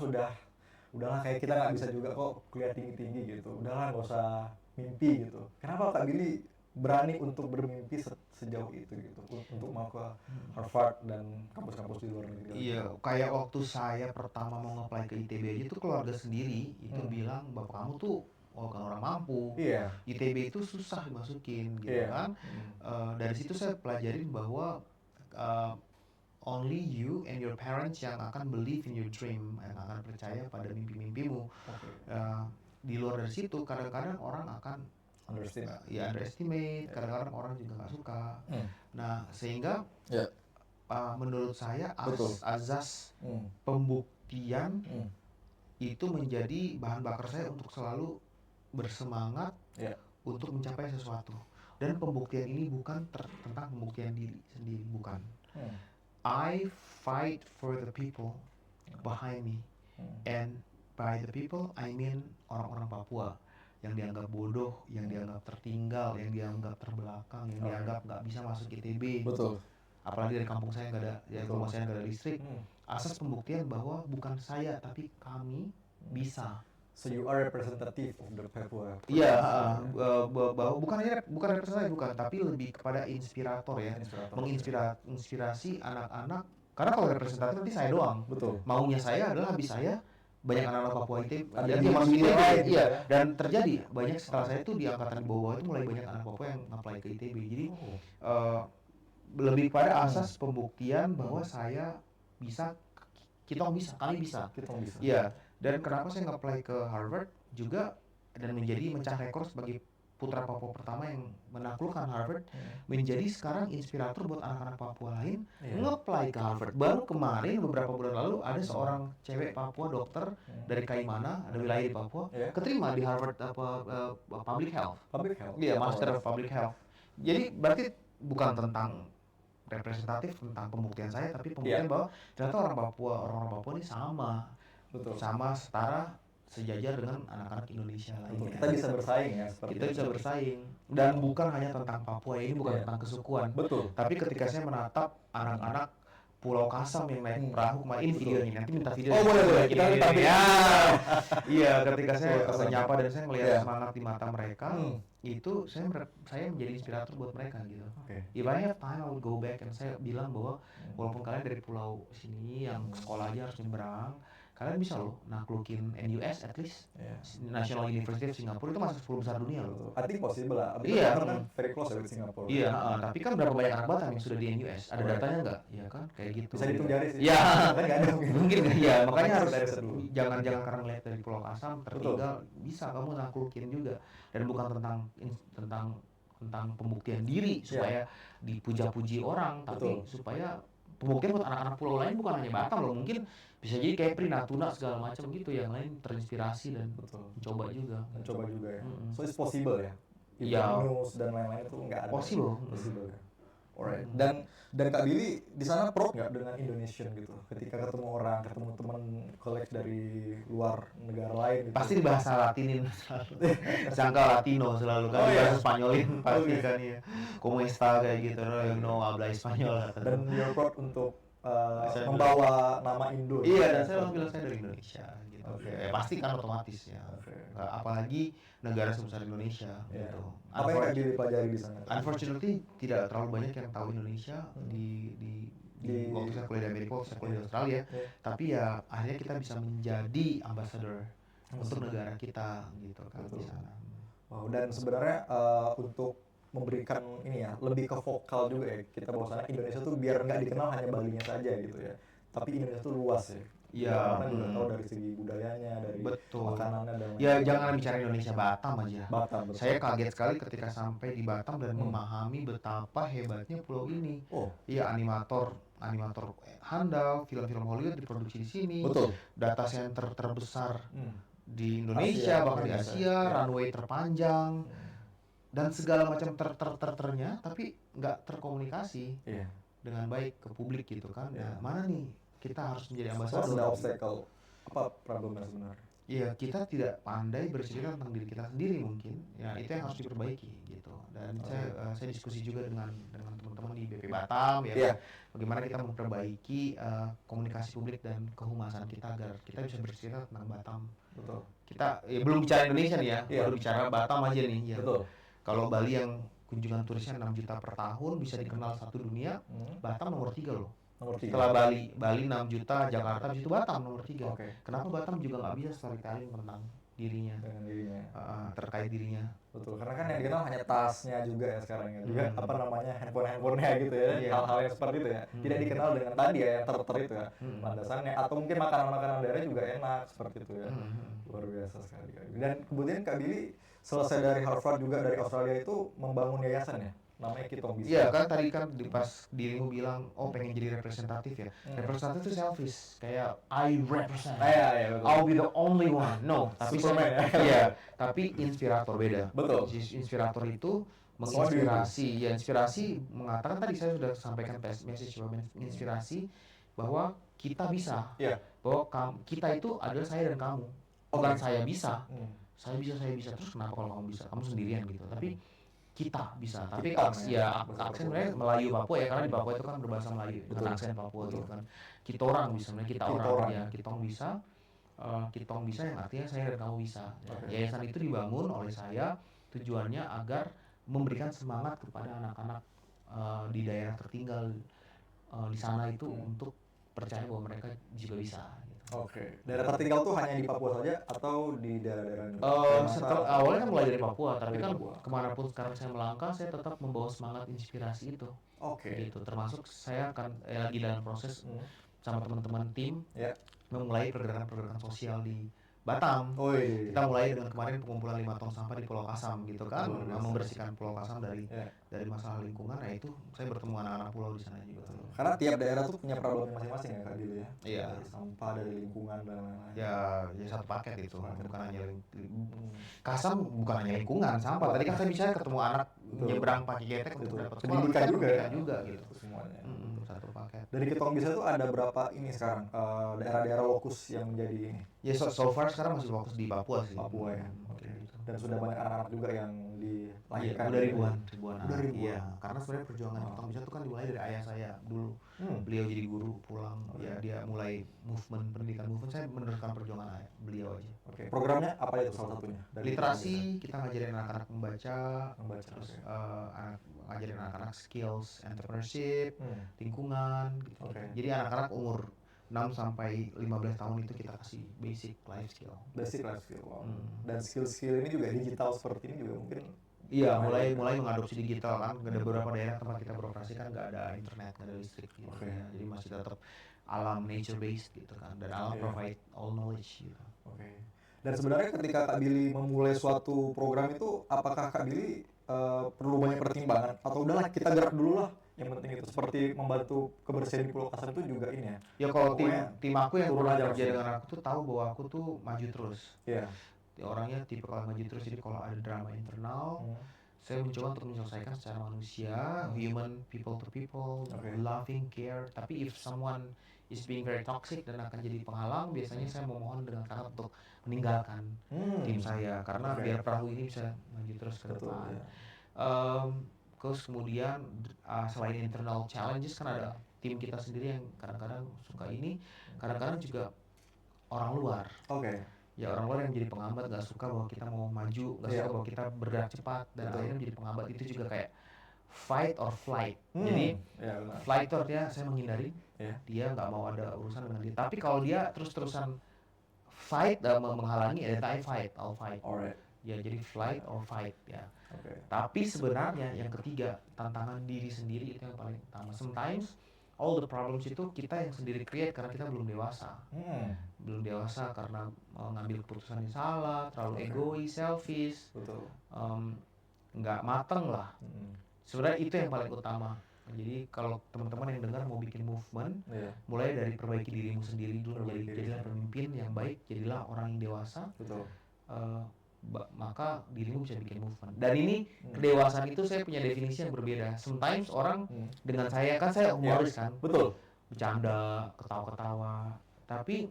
udahlah kayak kita nggak bisa juga kok kuliah tinggi-tinggi gitu. Udahlah nggak usah mimpi gitu. Kenapa Kak Billy berani untuk bermimpi sejauh itu gitu untuk mau ke Harvard dan kampus-kampus di luar negeri? Iya, kayak waktu saya pertama mau nge-apply ke ITB aja itu keluarga sendiri itu bilang bapak kamu tuh kan orang mampu. Iya. ITB itu susah dimasukin gitu Iya. kan. Dari situ saya pelajarin bahwa only you and your parents yang akan believe in your dream, yang akan percaya pada mimpi-mimpimu. Oke. Di luar dari situ kadang-kadang orang akan underestimate, kadang-kadang orang juga nggak suka. Nah sehingga menurut saya azas pembuktian itu menjadi bahan bakar saya untuk selalu bersemangat untuk mencapai sesuatu. Dan pembuktian ini bukan tentang pembuktian diri sendiri, bukan. I fight for the people behind me, and by the people I mean orang-orang Papua yang dianggap bodoh, yang dianggap tertinggal, yang dianggap terbelakang, yang dianggap nggak bisa masuk ITB. Betul. Apalagi dari kampung saya nggak ada, ya rumah saya nggak ada listrik. Asas pembuktian bahwa bukan saya tapi kami bisa. So you are representative of the Papua. Iya, bahwa bukan representatif bukan, tapi lebih kepada inspirator ya, menginspirasi anak-anak. Karena kalau representatif nanti saya doang. Betul. Maunya saya adalah habis saya banyak anak-anak Papua ITB, Ada yang di masuk ITB, ITB, gitu iya. ya. Dan terjadi banyak setelah saya tuh di angkatan di bawah itu mulai banyak anak Papua yang apply ke ITB. Jadi lebih pada asas pembuktian bahwa saya bisa, kami bisa. Iya. Dan kenapa saya nge-apply ke Harvard juga dan mencah rekor sebagai putra Papua pertama yang menaklukkan Harvard, menjadi sekarang inspirator buat anak-anak Papua lain nge-apply ke Harvard. Baru kemarin beberapa bulan lalu ada seorang cewek Papua dokter dari Kaimana, ada wilayah di Papua, keterima di Harvard Public Health. Iya, Master of Public Health. Jadi berarti bukan tentang representatif tentang pembuktian saya, tapi pembuktian bahwa ternyata orang Papua ini sama setara sejajar dengan anak-anak Indonesia lainnya. Kita bisa bersaing ya. Kita bisa bersaing, dan bukan hanya tentang Papua, ini bukan tentang kesukuan. Betul. Tapi ketika saya menatap anak-anak Pulau Kasam yang naik perahu kemarin, videonya nanti minta video. Oh boleh, kita minta video. Iya, ketika saya menyapa dan saya melihat semangat di mata mereka, itu saya menjadi inspirator buat mereka gitu. If I have time I will go back, and saya bilang bahwa walaupun kalian dari pulau sini yang sekolah aja harus nyebrang, kalian bisa loh naklukin NUS at least. National University of Singapore itu masuk 10 besar dunia loh. I think possible lah. Iya. Kan very close ya with Singapore. Iya, tapi kan berapa banyak anak Batam yang sudah di NUS? Ada datanya nggak? Ya kan, kayak gitu. Bisa dihitung jari sih. Iya, Kan nggak ada mungkin. mungkin ya, makanya harus dari dulu. jangan karena ngeliat dari Pulau Kasam tertinggal, bisa kamu naklukin juga. Dan bukan tentang pembuktian diri supaya dipuja-puji orang, tapi supaya pembuktian buat anak-anak pulau lain, bukan hanya Batam loh, mungkin bisa jadi kayak Pri, Natuna segala macam gitu, yang lain terinspirasi dan mencoba juga Ya. So it's possible ya. Iya. News dan lain-lain itu nggak ada. Possible ya. Alright. Dan Kak Billy di sana proud nggak dengan Indonesian gitu? Ketika ketemu orang, ketemu teman kolek dari luar negara lain gitu. Pasti bahasa Latinin sangka Latino selalu kan, bahasa Spanyolin pasti kan ya. Como está kayak gitu, no habla Espanyol. Dan you're proud untuk membawa nama Indo. Iya, dan saya bilang saya dari Indonesia gitu. Ya, pasti kan otomatis ya. Apalagi negara sebesar Indonesia gitu. Apa yang Kak Billy pelajari di sana? Unfortunately tidak terlalu banyak yang tahu Indonesia di waktu saya kuliah di Amerika, waktu saya kuliah di Australia. Tapi ya akhirnya kita bisa menjadi ambassador untuk negara kita gitu kan di sana. Wow, dan sebenarnya untuk memberikan ini ya, lebih ke vokal juga ya, kita bahwa sana Indonesia tuh biar nggak dikenal hanya Balinya saja gitu ya, tapi Indonesia tuh luas ya. Iya. Orang juga tahu dari segi budayanya, dari makanannya dan ya jangan bicara Indonesia, Batam aja. Batam. Saya kaget sekali ketika sampai di Batam dan memahami betapa hebatnya pulau ini. Iya, animator handal, film-film Hollywood diproduksi di sini. Betul. Data center terbesar di Indonesia, bahkan di Asia, runway terpanjang. Dan segala macam ternya, tapi nggak terkomunikasi dengan baik ke publik gitu kan. Ya, mana nih kita harus menjadi ambasador. Ada obstacle, apa problemnya sebenarnya? Iya, kita tidak pandai bercerita tentang diri kita sendiri mungkin. Ya, itu yang harus diperbaiki gitu. Dan saya diskusi juga dengan teman-teman di BP Batam ya. Bagaimana kita memperbaiki komunikasi publik dan kehumasan kita agar kita bisa bercerita tentang Batam. Betul. Kita belum bicara Indonesia nih ya, baru bicara Batam aja nih. Ya. Betul. Kalau Bali yang kunjungan turisnya 6 juta per tahun bisa dikenal satu dunia, Batam nomor 3 loh. Setelah Bali 6 juta, Jakarta, habis itu Batam nomor 3. Kenapa Batam juga nggak bisa storytelling tentang dirinya, terkait dirinya? Betul, karena kan yang dikenal hanya tasnya juga ya sekarang ya, juga apa namanya handphonenya gitu ya, hal-hal yang seperti itu ya, tidak dikenal dengan tadi ya yang itu ya, landasannya atau mungkin makanan-makanan daerah juga enak seperti itu ya, luar biasa sekali. Dan kemudian Kak Billy selesai dari Harvard juga dari Australia itu membangun yayasan ya, namanya Kitong Bisa. Iya kan, tadi kan pas dirimu bilang pengen jadi representatif ya. Representatif itu selfish, kayak I represent. I'll be the only one. No, tapi tapi inspirator beda. Betul. Inspirator itu menginspirasi. Ya, inspirasi mengatakan tadi saya sudah sampaikan message bahwa menginspirasi bahwa kita bisa. Bahwa kita itu adalah saya dan kamu. Bukan saya bisa. Saya bisa. Terus kenapa kalau kamu bisa? Kamu sendirian gitu. Tapi kita bisa. Tapi aksen sebenarnya Melayu Papua ya, karena di Papua itu kan berbahasa Melayu dengan aksen Papua gitu kan. Kita orang bisa, kita orang ya. Kitong bisa yang artinya saya dan kamu bisa. Yayasan itu dibangun oleh saya tujuannya agar memberikan semangat kepada anak-anak di daerah tertinggal di sana itu untuk percaya bahwa mereka juga bisa. Daerah tertinggal tuh hanya di Papua saja atau di daerah-daerah? Awalnya kan mulai dari Papua, tapi kan kemanapun sekarang saya melangkah, saya tetap membawa semangat inspirasi itu. Gitu. Termasuk saya akan lagi dalam proses sama teman-teman tim memulai pergerakan sosial di Batam. Kita mulai dengan kemarin pengumpulan 5 tong sampah di Pulau Kasam gitu kan, membersihkan Pulau Kasam dari masalah lingkungan. Nah itu saya bertemu anak-anak pulau di sana juga. Karena tiap daerah tuh punya problem masing-masing ya Kak Billy ya. Iya. Dari sampah, dari lingkungan dan lain-lain. Ya satu paket itu, bukan hanya Kasam bukan hanya lingkungan, sampah. Tadi kan saya bisa ketemu anak nyebrang pakai getek untuk dapat pendidikan juga gitu. Semuanya. Satu paket. Dari Kitong Bisa tuh ada berapa ini sekarang daerah-daerah lokus yang menjadi ini? Ya so far sekarang masih fokus di Papua sih. Papua ya. Dan sudah banyak anak-anak juga yang dilahirkan. Udah ribuan anak. Iya, karena sebenarnya perjuangan Kitong Bisa itu kan dimulai dari ayah saya dulu. Beliau jadi guru pulang, ya dia mulai pendidikan movement. Saya meneruskan perjuangan beliau aja. Programnya apa itu salah satunya? Literasi, kita ngajarin anak-anak membaca, terus ngajarin anak-anak skills, entrepreneurship, lingkungan, gitu. Jadi anak-anak umur 6 sampai 15 tahun itu kita kasih basic life skill. Basic life skill. Wow. Dan skill-skill ini juga digital seperti ini juga mungkin. Iya, mulai mengadopsi digital kan. Ada beberapa daerah tempat kita beroperasi kan nggak ada internet, nggak ada listrik gitu. Oke. Ya. Jadi masih tetap alam nature based gitu kan. Dan alam Iya. provide all knowledge gitu. Oke. Dan sebenarnya ketika Kak Billy memulai suatu program itu, apakah Kak Billy perlu banyak pertimbangan atau udahlah kita gerak dulu lah, yang penting itu seperti membantu kebersihan di Pulau Kasar itu juga ini ya. Ya kalau Pokoknya tim aku yang turun pernah aja kerja maksudnya. dengan aku tuh tahu bahwa aku tuh maju terus. Iya. Orangnya tipe kalau maju terus, jadi kalau ada drama internal, saya mencoba untuk menyelesaikan secara manusia, human, people to people, Oke. loving, care. Tapi if someone is being very toxic dan akan jadi penghalang, biasanya saya memohon dengan kata untuk meninggalkan tim saya karena Oke. biar perahu ini bisa maju terus ke Betul. depan. Ya. Terus kemudian selain internal challenges kan ada tim kita sendiri yang kadang-kadang suka ini, kadang-kadang juga orang luar. Oke. Ya orang luar yang jadi penghambat, nggak suka bahwa kita mau maju, nggak suka bahwa kita bergerak cepat, dan Betul. akhirnya menjadi penghambat. Itu juga kayak fight or flight. Hmm. Jadi Ya, benar. flight itu artinya saya menghindari, Ya. dia nggak mau ada urusan dengan dia. Tapi kalau dia terus-terusan fight dan menghalangi, ya I fight, I'll fight. Alright. Ya jadi flight or fight ya. Oke. Tapi sebenarnya yang ketiga, tantangan diri sendiri itu yang paling utama. Sometimes all the problems itu kita yang sendiri create karena kita belum dewasa. Belum dewasa karena ngambil keputusan yang salah, terlalu egois, selfish, Betul. nggak mateng lah. Sebenarnya itu yang paling utama. Jadi kalau teman-teman yang dengar mau bikin movement, Iya. mulai dari perbaiki dirimu sendiri dulu, Perbaiki diri. jadilah pemimpin yang baik, jadilah orang yang dewasa. Betul. Maka dirimu bisa bikin movement. Dan ini kedewasaan itu saya punya definisi yang berbeda. Sometimes orang dengan saya kan saya humoris kan, Betul. bercanda, ketawa-ketawa. Tapi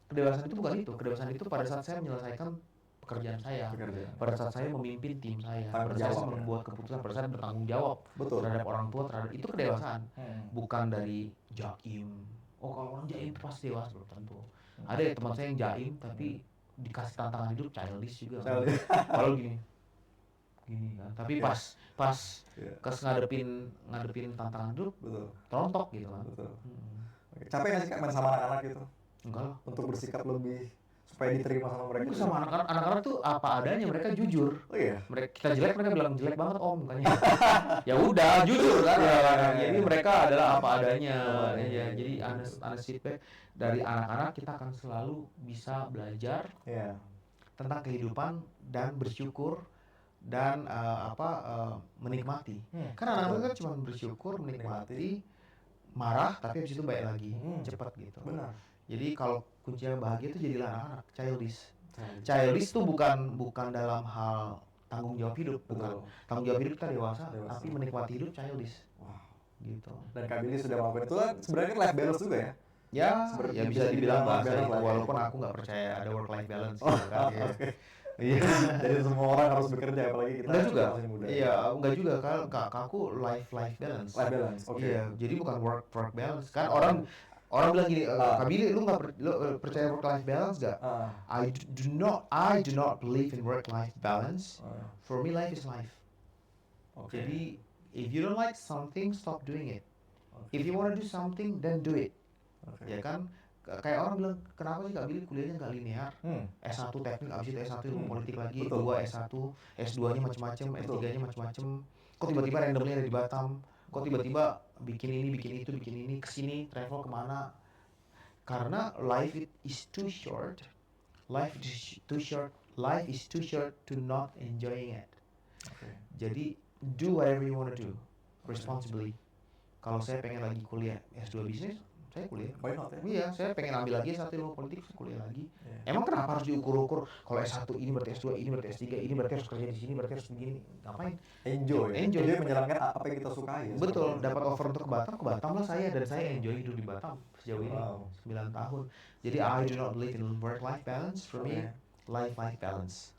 kedewasaan itu bukan itu. Kedewasaan itu pada saat saya menyelesaikan pekerjaan saya, Pekerjaan. pada saat saya memimpin tim saya, Tanggung pada saat saya jawab, ya. membuat keputusan, pada saat bertanggung jawab Betul. terhadap orang tua, terhadap itu kedewasaan. Bukan dari jaim. Oh kalau orang jaim itu pasti dewasa, belum tentu. Ada ya teman saya yang jaim tapi dikasih tantangan hidup childish juga. Kalau gini kan. Tapi Ya. pas Iya. kes ngadepin tantangan hidup, Betul. terontok gitu kan. Betul. Oke. Capek nggak sih Kak main sama anak-anak gitu? Enggak lah. Untuk bersikap lebih supaya diterima sama mereka. Itu sama anak-anak tuh apa adanya, mereka jujur. Oh iya. Mereka kita jelek, mereka bilang jelek banget om mukanya. Ya udah jujur kan. Jadi mereka adalah apa adanya. Ya, jadi honest feedback dari anak-anak, kita akan selalu bisa belajar Iya. tentang kehidupan dan bersyukur dan menikmati. Karena anak-anak kan cuma bersyukur, menikmati, marah, tapi habis itu baik lagi, cepat gitu. Benar. Jadi kalau kuncinya bahagia itu jadilah anak-anak, childish. Childish itu bukan dalam hal tanggung jawab hidup, bukan. Betul. Tanggung jawab hidup kita dewasa, Dewasa. tapi menikmati hidup childish. Wah. Gitu. Dan Kak Billy sudah melakukan itu kan sebenarnya life balance juga ya. Ya, Seperti ya bisa bisa dibilang dibilang bahasa balance itu, lah ya. walaupun aku nggak percaya ada work life balance Oh, gitu kan. Ya. oke. Iya. Jadi semua orang harus bekerja apalagi kita Enggak juga. masih muda. Iya, enggak juga kalau aku life balance. Life balance. Oke. Iya, jadi bukan work balance. Kan orang bilang gini, Kak Billy, lu percaya work life balance gak? I do not believe in work life balance. For me life is life. Oke. Jadi if you don't like something, stop doing it. If you want to do something, then do it. Oke. Ya kan? Kayak orang bilang, kenapa sih Kak Billy kuliahnya nggak linear? S1 teknik, abis itu S1 ilmu politik lagi, Betul. 2 S1, S2-nya macam-macam, S3-nya macam-macam. Kok tiba-tiba randomly ada di Batam? Kok tiba-tiba bikin ini, bikin ini, kesini, travel kemana? Karena life is too short. Life is too short to not enjoying it. Oke. Jadi do whatever you want to do responsibly. Kalau saya pengen lagi kuliah S2 bisnis, saya kuliah. Why not ya? Iya, saya pengen ambil lagi S1 ilmu politik, saya kuliah lagi. Iya. Emang kenapa harus diukur-ukur? Kalau S1 ini berarti S2, ini berarti S3, ini berarti harus kerja di sini, berarti harus begini. Ngapain? Enjoy. Enjoy. menjalankan apa yang kita sukai ya. Betul, dapat offer untuk ke Batam lah saya, dan saya enjoy hidup di Batam sejauh ini Wow. 9 tahun. Jadi I do not believe in work life balance. For me, Oke. life balance.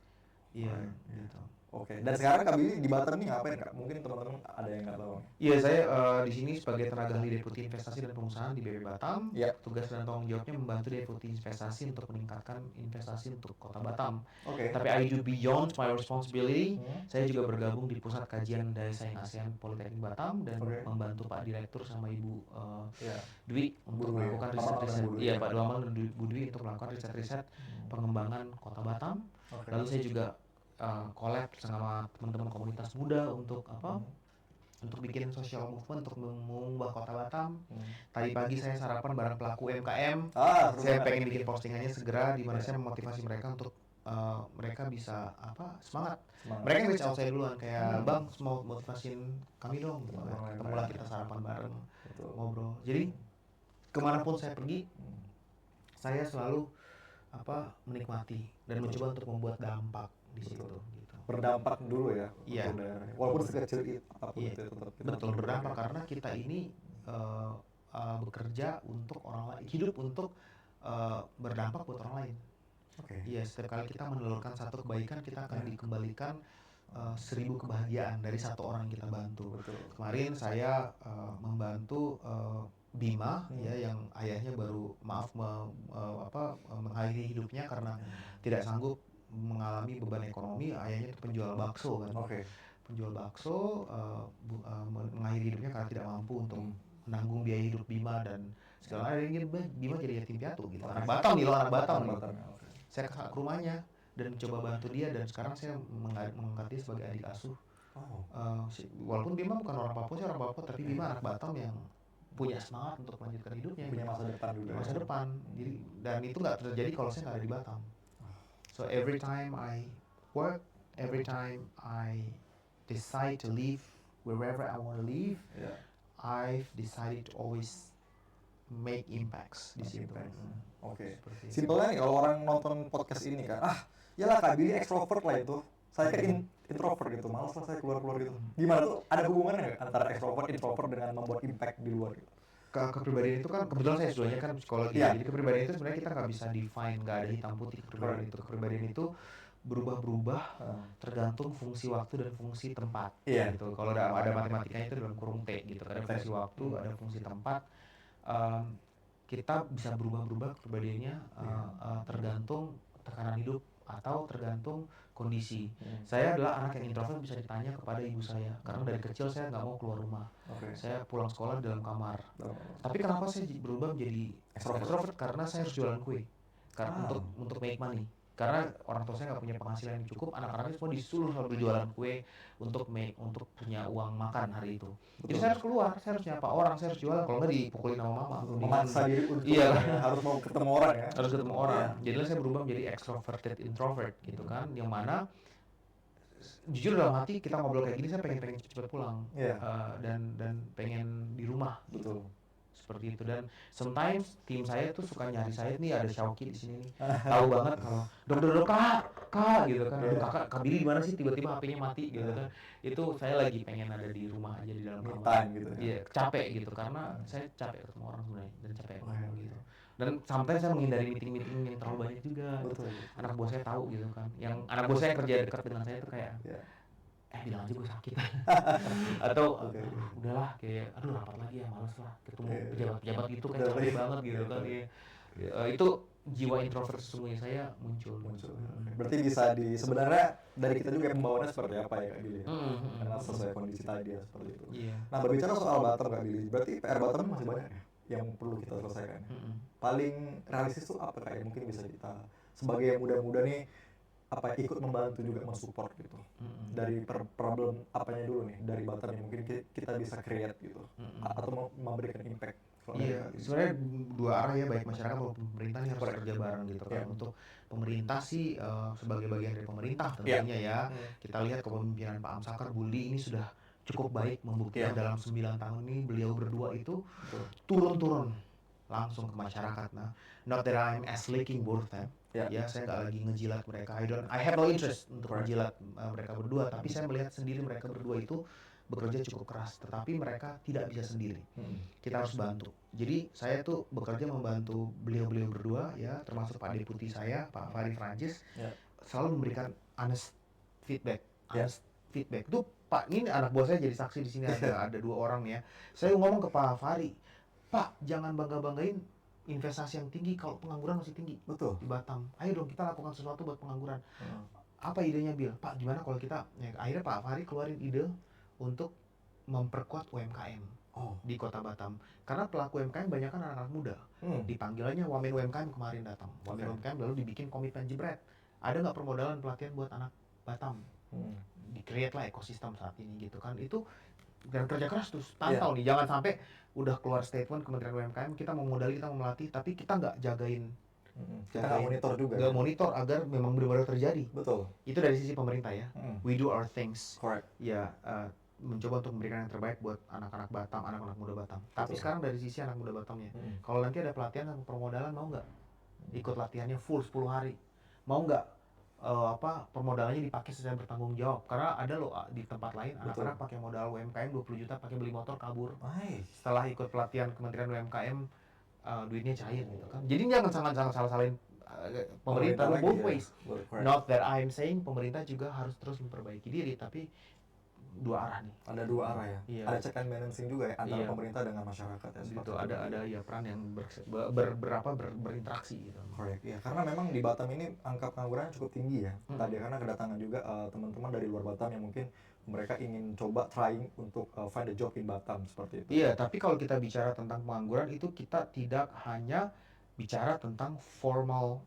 Iya, Iya. gitu. Oke. Dan sekarang Kak Billy di Batam nih ngapain Kak? Mungkin teman-teman ada yang nggak tahu. Iya, saya di sini sebagai tenaga ahli deputi investasi dan pengusahaan di BB Batam. Iya. Tugas dan tanggung jawabnya membantu deputi investasi untuk meningkatkan investasi untuk Kota Batam. Oke. Tapi I do beyond my responsibility. Hmm. Saya juga bergabung di Pusat Kajian Daya Saing ASEAN Politeknik Batam dan Oke. membantu Pak Direktur sama Ibu Iya. Dwi untuk Bu Dwi, melakukan Pak Maman dan riset-riset. Bu Dwi. Iya, Pak Maman dan Bu Dwi untuk melakukan riset-riset pengembangan Kota Batam. Oke. Lalu saya juga collab sama teman-teman komunitas muda untuk apa? Untuk bikin social movement untuk mengubah Kota Batam. Tadi pagi saya sarapan bareng pelaku UMKM. Saya pengen bikin postingannya segera di mana saya memotivasi mereka untuk mereka bisa semangat. Mereka yang reach out saya duluan kayak Bang mau motivasin kami dong gitu kan. Ketemulah kita sarapan bareng, ngobrol. Jadi kemanapun saya pergi, saya selalu menikmati dan mencoba untuk membuat dampak di situ. Gitu. Berdampak dulu ya. Iya. Untuk daerah. Walaupun sekecil itu apapun Iya. itu tetap kita Betul berdampak karena kita ini bekerja untuk orang lain, hidup untuk berdampak buat orang lain. Oke. Iya, setiap kali kita menelurkan satu kebaikan, kita akan dikembalikan 1000 kebahagiaan dari satu orang yang kita bantu. Betul. Kemarin saya membantu Bima ya yang ayahnya baru mengakhiri hidupnya karena tidak sanggup mengalami beban ekonomi. Ayahnya itu penjual bakso kan. Oke. Penjual bakso mengakhiri hidupnya karena tidak mampu untuk menanggung biaya hidup Bima dan segala akhirnya Bima jadi yatim piatu gitu. Anak Batam nih loh, anak Batam nih. Oke. Saya ke rumahnya dan coba bantu dia dan sekarang saya mengangkat dia sebagai adik asuh. Walaupun Bima bukan orang Papua, saya orang Papua, tapi Bima anak Batam yang punya semangat untuk melanjutkan hidupnya, Punya masa depan juga. masa depan. Jadi dan itu nggak terjadi kalau saya nggak ada di Batam. So every time I work, every time I decide to leave wherever I want to leave, Iya. I've decided to always make impacts di situ. Oke. Seperti itu. Simpelnya nih kalau orang nonton podcast ini kan, yalah Kak Billy extrovert lah itu. Saya kan introvert gitu, malas lah saya keluar-keluar gitu. Gimana tuh? Ada hubungannya nggak antara extrovert, introvert dengan membuat impact di luar gitu? Kepribadian itu kan kebetulan saya S2-nya kan psikologi. Iya. Jadi kepribadian itu sebenarnya kita nggak bisa define, nggak ada hitam putih kepribadian itu. Kepribadian itu berubah-berubah tergantung fungsi waktu dan fungsi tempat. Iya. Gitu. Kalau ada matematikanya itu dalam kurung T gitu. Ada fungsi waktu, ada fungsi tempat. Kita bisa berubah-berubah kepribadiannya tergantung tekanan hidup atau tergantung kondisi. Saya adalah anak yang introvert, bisa ditanya kepada ibu saya karena dari kecil saya nggak mau keluar rumah. Saya pulang sekolah di dalam kamar. Tapi kenapa saya berubah menjadi extrovert? Karena saya harus jualan kue. Karena untuk make money. Karena orang tua saya nggak punya penghasilan yang cukup, anak-anaknya semua disuruh sambil jualan kue untuk punya uang makan hari itu. Jadi saya harus keluar, saya harus nyapa orang, saya harus jualan. Kalau nggak dipukulin sama mama. Memaksa diri untuk Iya. harus mau ketemu orang ya. Harus ketemu orang. Jadi saya berubah menjadi extroverted introvert gitu kan, yang mana jujur dalam hati kita ngobrol kayak gini saya pengen cepet pulang. Iya. Dan pengen di rumah. Betul. Seperti itu. Dan sometimes tim saya tuh suka nyari saya nih, ada Syauki di sini nih. Tahu banget kalau dok kak gitu kan. Aduh, Kak Billy gimana sih tiba-tiba HP-nya mati gitu kan. Itu saya lagi pengen ada di rumah aja di dalam kamar. Time gitu ya. Iya, capek gitu karena saya capek ketemu orang sebenarnya dan capek ngomong gitu. Dan sometimes saya menghindari meeting-meeting yang terlalu banyak juga. Betul. Anak buah saya tahu gitu kan. Yang anak buah saya kerja dekat dengan saya tuh kayak Iya. bilang aja gue sakit atau udahlah kayak aduh rapat lagi ya, males lah ketemu pejabat-pejabat gitu kan, capek banget gitu kan. Itu jiwa introvert sesungguhnya saya muncul. Berarti bisa sebenarnya dari kita juga pembawaannya seperti apa ya Kak Billy? Karena sesuai kondisi tadi ya seperti itu. Iya. Nah berbicara soal Batam Kak Billy, berarti PR Batam masih banyak ya yang perlu kita selesaikan. Paling realistis tuh apa Kak? Mungkin bisa kita sebagai yang muda-muda nih ikut membantu juga mensupport gitu. Dari problem apanya dulu nih dari Batam yang mungkin kita bisa create gitu atau memberikan impact. Iya, sebenarnya dua arah ya, baik masyarakat maupun pemerintah ini harus bekerja bareng gitu kan. Untuk pemerintah sih sebagai bagian dari pemerintah tentunya ya. Kita lihat kepemimpinan Pak Amsakar Buldi ini sudah cukup baik membuktikan dalam 9 tahun ini beliau berdua itu turun-turun langsung ke masyarakat. Nah, not that I'm as liking both of them. Ya, saya nggak lagi ngejilat mereka. I have no interest untuk menjilat mereka berdua. Tapi saya melihat sendiri mereka berdua itu bekerja cukup keras, tetapi mereka tidak bisa sendiri. Kita harus bantu. Jadi saya tuh bekerja membantu beliau-beliau berdua ya, termasuk Pak Deputi saya, Pak Fahri Francis, selalu memberikan honest feedback, Ya. honest feedback. Itu Pak, ini anak buah saya jadi saksi di sini ada 2 orang nih ya. Saya ngomong ke Pak Fahri, Pak, jangan bangga-banggain investasi yang tinggi kalau pengangguran masih tinggi Betul. di Batam. Ayo dong kita lakukan sesuatu buat pengangguran. Hmm. Apa idenya Bill? Pak, gimana kalau kita, ya, akhirnya Pak Fahri keluarin ide untuk memperkuat UMKM Oh. di Kota Batam. Karena pelaku UMKM banyak kan anak-anak muda. Dipanggilannya Wamen UMKM kemarin datang. Wamen Oke. UMKM lalu dibikin komitmen jebret. Ada nggak permodalan pelatihan buat anak Batam? Di-create lah ekosistem saat ini gitu kan. Itu dan kerja keras terus pantau nih, jangan sampai udah keluar statement Kementerian UMKM kita mau modali, kita mau melatih, tapi kita nggak jagain, Kita nggak monitor juga. nggak monitor agar memang benar-benar terjadi. Betul. Itu dari sisi pemerintah ya. We do our things. Correct. Ya, mencoba untuk memberikan yang terbaik buat anak-anak Batam, anak-anak muda Batam. Tapi Betul. sekarang dari sisi anak muda Batamnya, kalau nanti ada pelatihan atau permodalan, mau nggak ikut latihannya full 10 hari? Mau nggak permodalannya dipakai secara bertanggung jawab? Karena ada loh di tempat lain anak-anak pakai modal UMKM 20 juta pakai beli motor kabur. Setelah ikut pelatihan Kementerian UMKM duitnya cair gitu kan. Jadi jangan salah-salahin pemerintah both ways. Not that I'm saying pemerintah juga harus terus memperbaiki diri, tapi 2 arah nih. Ada 2 arah ya. Iya. Ada check and balancing juga ya antara Iya. pemerintah dengan masyarakat ya. Gitu, ada ya peran yang berinteraksi gitu. Correct. Ya, karena memang di Batam ini angka pengangguran cukup tinggi ya. Tadi karena kedatangan juga teman-teman dari luar Batam yang mungkin mereka ingin coba trying untuk find a job in Batam seperti itu. Iya, tapi kalau kita bicara tentang pengangguran itu kita tidak hanya bicara tentang formal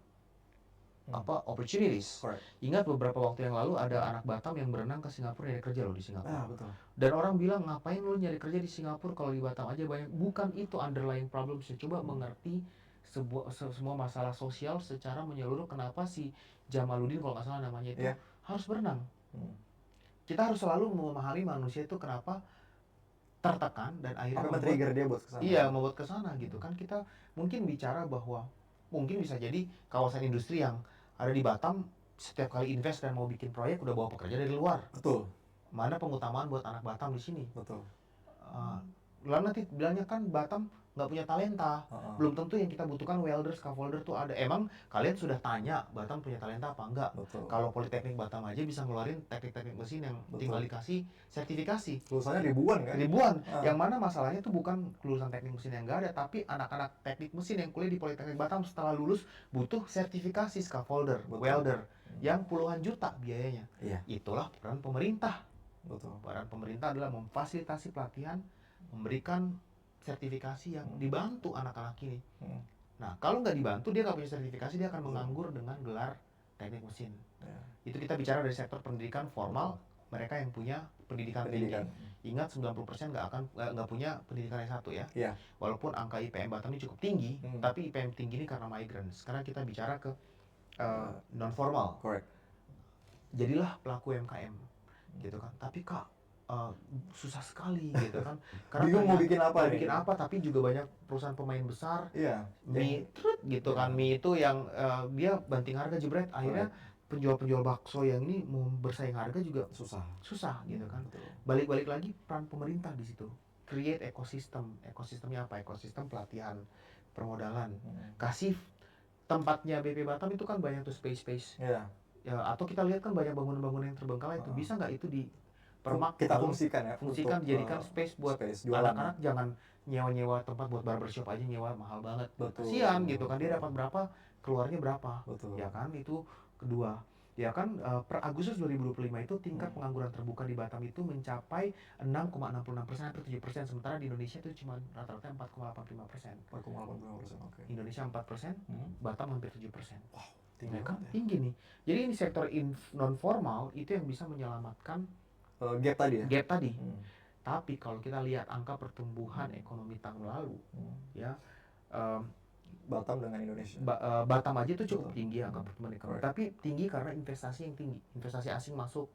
opportunities. Correct. Ingat beberapa waktu yang lalu ada anak Batam yang berenang ke Singapura nyari kerja loh di Singapura. Betul. Dan orang bilang ngapain lu nyari kerja di Singapura kalau di Batam aja banyak. Bukan itu underlying problemsnya. Coba mengerti semua masalah sosial secara menyeluruh. Kenapa si Jamaluddin kalau nggak salah namanya itu harus berenang. Kita harus selalu memahami manusia itu kenapa tertekan dan akhirnya trigger dia buat kesana. Iya, membuat kesana gitu kan. Kita mungkin bicara bahwa mungkin bisa jadi kawasan industri yang ada di Batam setiap kali invest dan mau bikin proyek udah bawa pekerja dari luar. Betul. Mana pengutamaan buat anak Batam di sini? Betul. Lalu nanti bilangnya kan Batam nggak punya talenta. Belum tentu yang kita butuhkan welder, scaffolder tuh ada. Emang kalian sudah tanya Batam punya talenta apa enggak? Betul. Kalau Politeknik Batam aja bisa ngeluarin teknik-teknik mesin yang tinggal dikasih sertifikasi. Lulusannya ribuan kan? Ribuan. Yang mana masalahnya tuh bukan lulusan teknik mesin yang nggak ada, tapi anak-anak teknik mesin yang kuliah di Politeknik Batam setelah lulus butuh sertifikasi scaffolder, welder, yang puluhan juta biayanya. Iya. Itulah peran pemerintah. Betul. Peran pemerintah adalah memfasilitasi pelatihan, memberikan sertifikasi yang dibantu anak-anak ini. Nah, kalau nggak dibantu, dia nggak punya sertifikasi, dia akan menganggur dengan gelar teknik mesin. Itu kita bicara dari sektor pendidikan formal, mereka yang punya pendidikan tinggi. Ingat 90% nggak punya pendidikan S1 ya. Iya. Walaupun angka IPM Batam ini cukup tinggi, tapi IPM tinggi ini karena migrants. Sekarang kita bicara ke non formal. Correct. Jadilah pelaku UMKM gitu kan. Tapi Kak susah sekali gitu kan. Karena bingung mau bikin apa nih? bikin apa, tapi juga banyak perusahaan pemain besar. Iya. Mie trut gitu kan. Mie itu yang dia banting harga jebret, akhirnya penjual-penjual bakso yang ini mau bersaing harga juga susah gitu kan. Betul. Balik-balik lagi peran pemerintah di situ. Create ekosistem. Ekosistemnya apa? Ekosistem pelatihan, permodalan. Kasih tempatnya BP Batam itu kan banyak tuh space-space. Iya. Ya, atau kita lihat kan banyak bangunan-bangunan yang terbengkalai itu. Bisa nggak itu di kita fungsikan ya. Fungsikan, jadikan space buat anak-anak. Jangan nyewa-nyewa tempat buat barbershop aja, nyewa mahal banget. Kasihan gitu kan, dia dapat berapa, keluarnya berapa. Betul. Ya kan, itu kedua. Ya kan, per Agustus 2025 itu tingkat pengangguran terbuka di Batam itu mencapai 6,66%, hampir 7%. Sementara di Indonesia itu cuma rata-rata 4,85%. 4,85%, oke. Indonesia 4%, Batam hampir 7%. Wow, tinggi kan? banget ya. Tinggi nih. Jadi ini sektor non formal itu yang bisa menyelamatkan gap tadi ya. Gap tadi. Tapi kalau kita lihat angka pertumbuhan ekonomi tahun lalu, ya Batam dengan Indonesia. Batam aja itu cukup tinggi angka pertumbuhan ekonomi. Tapi tinggi karena investasi yang tinggi, investasi asing masuk.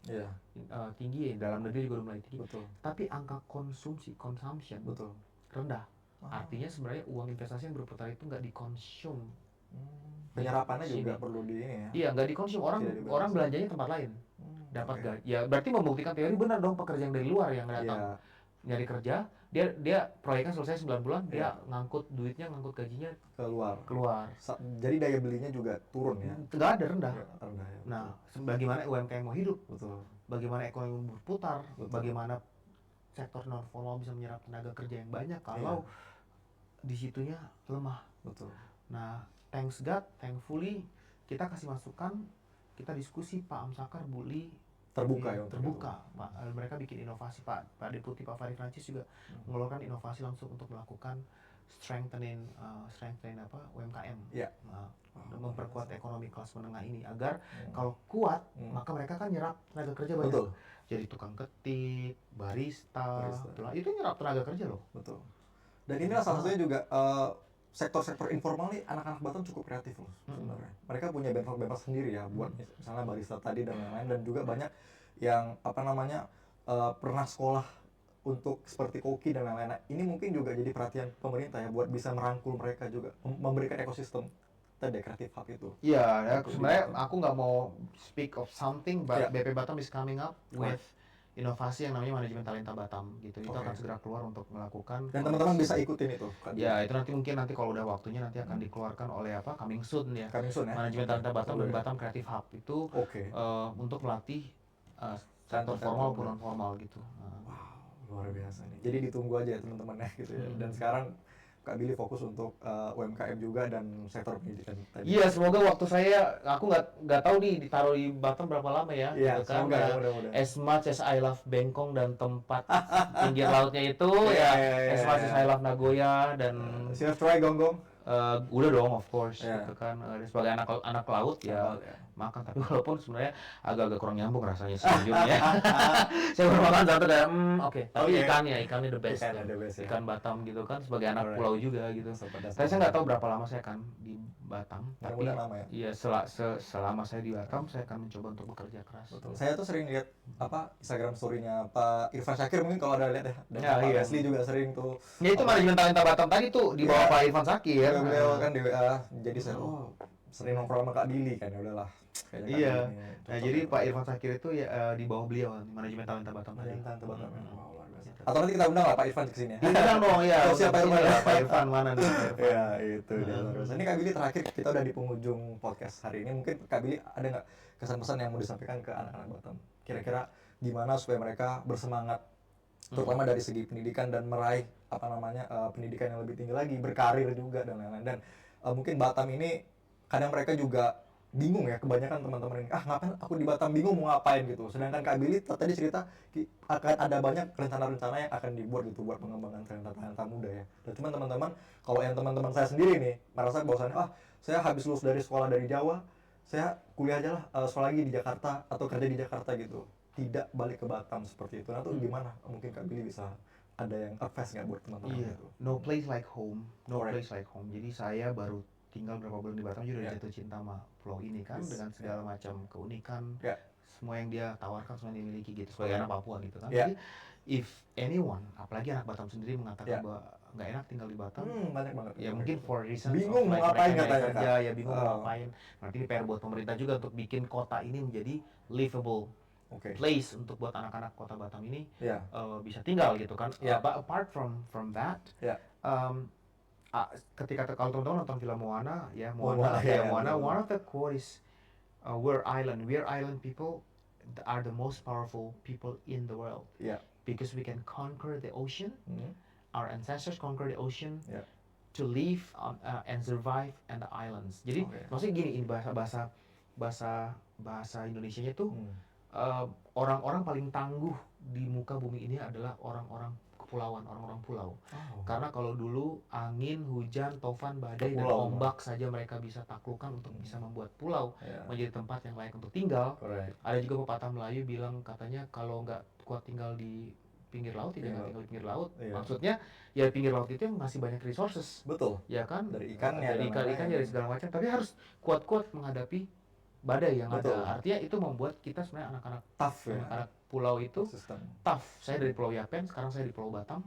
Tinggi, dalam negeri juga udah mulai tinggi. Betul. Tapi angka consumption rendah. Artinya sebenarnya uang investasi yang berputar itu nggak dikonsum. Penyerapannya juga perlu di ini ya. Iya, nggak dikonsum, orang belanjanya tempat lain. Dapat gaji. Ya berarti membuktikan teori benar dong pekerja yang dari luar yang datang. nyari kerja, dia proyeknya selesai 9 bulan, dia ngangkut duitnya, ngangkut gajinya keluar. keluar. Jadi daya belinya juga turun ya. Nggak ada, rendah. Ya, rendah ya. Nah, bagaimana UMKM mau hidup? Betul. Bagaimana ekonomi berputar? Betul. Bagaimana sektor non formal bisa menyerap tenaga kerja yang banyak kalau di situnya lemah. Betul. Nah, thanks God, thankfully kita kasih masukan, kita diskusi, Pak Amsakar, Buli Terbuka ya untuk terbuka. Pak, mereka bikin inovasi, Pak Deputi Pak Farid Francis juga mengeluarkan inovasi langsung untuk melakukan strengthening UMKM. Iya. Nah, memperkuat ekonomi kelas menengah ini agar kalau kuat maka mereka kan nyerap tenaga kerja banyak. Betul. Jadi tukang ketik, barista. Itu nyerap tenaga kerja loh. Betul. Dan inilah salah satunya juga sektor-sektor informal nih, anak-anak Batam cukup kreatif loh sebenarnya. Mereka punya benchmark sendiri ya buat misalnya barista tadi dan lain-lain, dan juga banyak yang pernah sekolah untuk seperti koki dan lain-lain. Nah, ini mungkin juga jadi perhatian pemerintah ya buat bisa merangkul mereka juga, memberikan ekosistem tadi Creative Hub itu. Iya, sebenarnya aku nggak mau speak of something, but BP Batam is coming up with inovasi yang namanya manajemen talenta Batam gitu. Itu akan segera keluar untuk melakukan. Dan teman-teman bisa ikutin itu. Ya, itu nanti mungkin kalau udah waktunya nanti akan dikeluarkan oleh coming soon ya. Coming soon ya. Manajemen talenta Batam dan Batam Creative Hub itu untuk melatih sektor formal maupun non formal gitu. Wow, luar biasa nih. Jadi ditunggu aja ya teman-teman ya gitu ya. Dan sekarang Kak Billy fokus untuk UMKM juga dan sektor pendidikan tadi. Iya, semoga waktu aku nggak tahu nih ditaruh di Batam berapa lama ya. Iya, gitu kan. mudah-mudahan. As much as I love Bengkong dan tempat pinggir lautnya itu as much as I love Nagoya dan Siap try Gonggong. udah dong, of course gitu kan. Sebagai anak laut ya makan, tapi walaupun sebenarnya agak-agak kurang nyambung rasanya sejujurnya. Saya baru makan satu kayak tapi ikannya the best. Ikan Batam gitu kan, sebagai anak pulau juga gitu. Tapi saya nggak tahu berapa lama saya akan di Batam, tapi iya selama saya di Batam saya akan mencoba untuk bekerja keras. Betul. Saya tuh sering lihat Instagram story-nya Pak Irfan Syakir, mungkin kalau ada lihat ya. Dan Pak Leslie juga sering tuh. Ya itu manajemen talenta Batam tadi tuh di bawah Pak Irfan Syakir. Beliau kan di WA, jadi saya sering nongkrong sama Kak Billy kan, ya udahlah. Iya. Nah, jadi Pak Irfan Syakir itu ya di bawah beliau manajemen talenta Batam tadi. Talenta Batam. Wow, luar biasa. Atau nanti kita undang lah Pak Irfan ke sini ya. Undang dong ya. Siapa Irfan? Pak Irfan mana nih? Ya, itu dia luar biasa. Ini Kak Billy, terakhir kita udah di penghujung podcast hari ini. Mungkin Kak Billy ada nggak kesan-pesan yang mau disampaikan ke anak-anak Batam? Kira-kira gimana supaya mereka bersemangat, terutama dari segi pendidikan dan meraih pendidikan yang lebih tinggi lagi, berkarir juga dan lain-lain. Dan mungkin Batam ini kadang mereka juga bingung ya, kebanyakan teman-teman ini ngapain aku di Batam, bingung mau ngapain gitu. Sedangkan Kak Billy tadi cerita akan ada banyak rencana-rencana yang akan dibuat gitu buat pengembangan talenta muda ya. Dan cuman teman-teman, kalau yang teman-teman saya sendiri nih merasa bahwasannya saya habis lulus dari sekolah dari Jawa, saya kuliah aja lah sekolah lagi di Jakarta atau kerja di Jakarta gitu, tidak balik ke Batam seperti itu. Nah tuh gimana mungkin Kak Billy bisa ada yang advice nggak buat teman-teman gitu? No place like home, place like home. Jadi saya baru tinggal berapa bulan di Batam juga udah jatuh cinta sama pulau ini kan, dengan segala macam keunikan, semua yang dia tawarkan, semua yang dimiliki gitu sebagai anak Papua gitu kan. Jadi if anyone, apalagi anak Batam sendiri mengatakan bahwa nggak enak tinggal di Batam, banyak banget ya mungkin for reasons bingung mau ngapain katanya, bingung mau ngapain. Nanti ini PR buat pemerintah juga untuk bikin kota ini menjadi livable place untuk buat anak-anak kota Batam ini bisa tinggal gitu kan. But apart from that, ketika kalau teman-teman nonton film Moana, one of the quote is we're island people are the most powerful people in the world because we can conquer the ocean. Our ancestors conquer the ocean to live and survive in the islands. Jadi maksudnya gini, ini bahasa Indonesianya tuh orang-orang paling tangguh di muka bumi ini adalah orang-orang kepulauan, orang-orang pulau. Karena kalau dulu angin, hujan, tofan, badai, dan ombak saja mereka bisa taklukkan untuk bisa membuat pulau menjadi tempat yang layak untuk tinggal. Ada juga pepatah Melayu bilang katanya kalau nggak kuat tinggal di pinggir laut, tidak tinggal di pinggir laut. Maksudnya ya pinggir laut itu yang masih banyak resources. Betul. Ya kan? Dari ikannya, dari ikan dari segala macam. Tapi harus kuat-kuat menghadapi badai yang ada. Artinya itu membuat kita sebenarnya anak-anak tough, anak pulau itu tough. Saya dari Pulau Yapen, sekarang saya di Pulau Batam.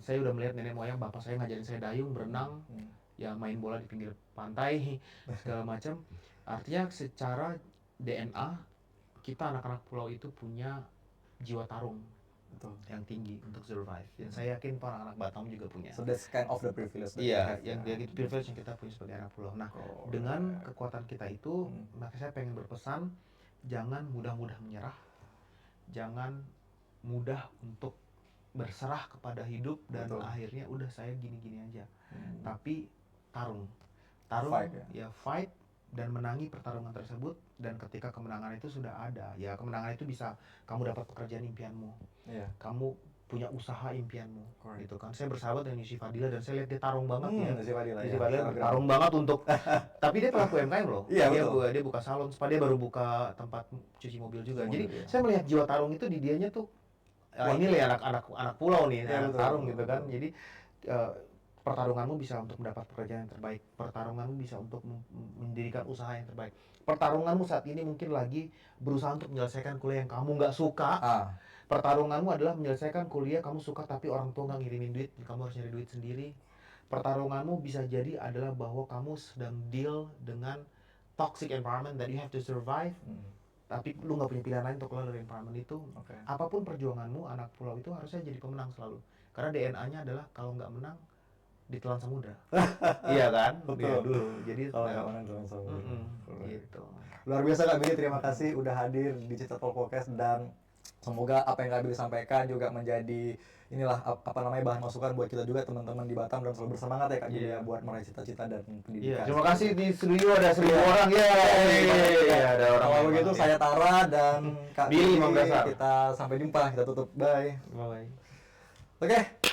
Saya udah melihat nenek moyang bapak saya ngajarin saya dayung, berenang, ya main bola di pinggir pantai, segala macam. Artinya secara DNA kita anak-anak pulau itu punya jiwa tarung. Betul. yang tinggi untuk survive. Dan saya yakin para anak Batam juga punya. So that's kind of the privilege that Iya, we have, yang ya. itu privilege yang kita punya sebagai anak pulau. Nah, Correct. dengan kekuatan kita itu, Hmm. maka saya pengen berpesan, jangan mudah-mudah menyerah, jangan mudah untuk berserah kepada hidup dan Betul. akhirnya udah saya gini-gini aja. Hmm. Tapi tarung, Fight, ya. fight dan menangi pertarungan tersebut. Dan ketika kemenangan itu sudah ada, ya kemenangan itu bisa kamu dapat pekerjaan impianmu, Iya. kamu punya usaha impianmu, Correct. gitu kan. Saya bersahabat dengan Yusuf Fadila dan saya lihat dia tarung banget ya. Si Fadila, Yusuf ya. Fadila Instagram. tarung banget untuk, tapi dia pelaku UMKM loh. Iya, dia, betul. dia buka salon, dia baru buka tempat cuci mobil juga. Cuci Jadi mobil, ya. saya melihat jiwa tarung itu di dianya tuh, ini lah anak pulau nih, Iya, anak betul, tarung betul, gitu kan. betul. Jadi pertarunganmu bisa untuk mendapat pekerjaan yang terbaik, pertarunganmu bisa untuk mendirikan usaha yang terbaik. Pertarunganmu saat ini mungkin lagi berusaha untuk menyelesaikan kuliah yang kamu nggak suka. Pertarunganmu adalah menyelesaikan kuliah kamu suka tapi orang tua nggak ngirimin duit, kamu harus nyari duit sendiri. Pertarunganmu bisa jadi adalah bahwa kamu sedang deal dengan toxic environment that you have to survive, tapi lu nggak punya pilihan lain untuk keluar dari environment itu. Oke. Apapun perjuanganmu, anak pulau itu harusnya jadi pemenang selalu. Karena DNA-nya adalah kalau nggak menang ditelan samudra. Iya kan? Betul. Iya, dulu. Jadi Kalau nggak menang dalam sama. gitu. Luar biasa Kak Billy, terima kasih udah hadir di Cita Talk Podcast dan semoga apa yang Kak Billy sampaikan juga menjadi inilah apa namanya bahan masukan buat kita juga teman-teman di Batam dan selalu bersemangat ya Kak Billy ya buat meraih cita-cita dan Iya, pendidikan. terima kasih di studio ada 1.000 orang ya. Iya, ada orang. Kalau begitu saya Tara dan Kak Billy Billy, Imam Dasar. kita sampai jumpa, kita tutup, bye. Bye. Oke.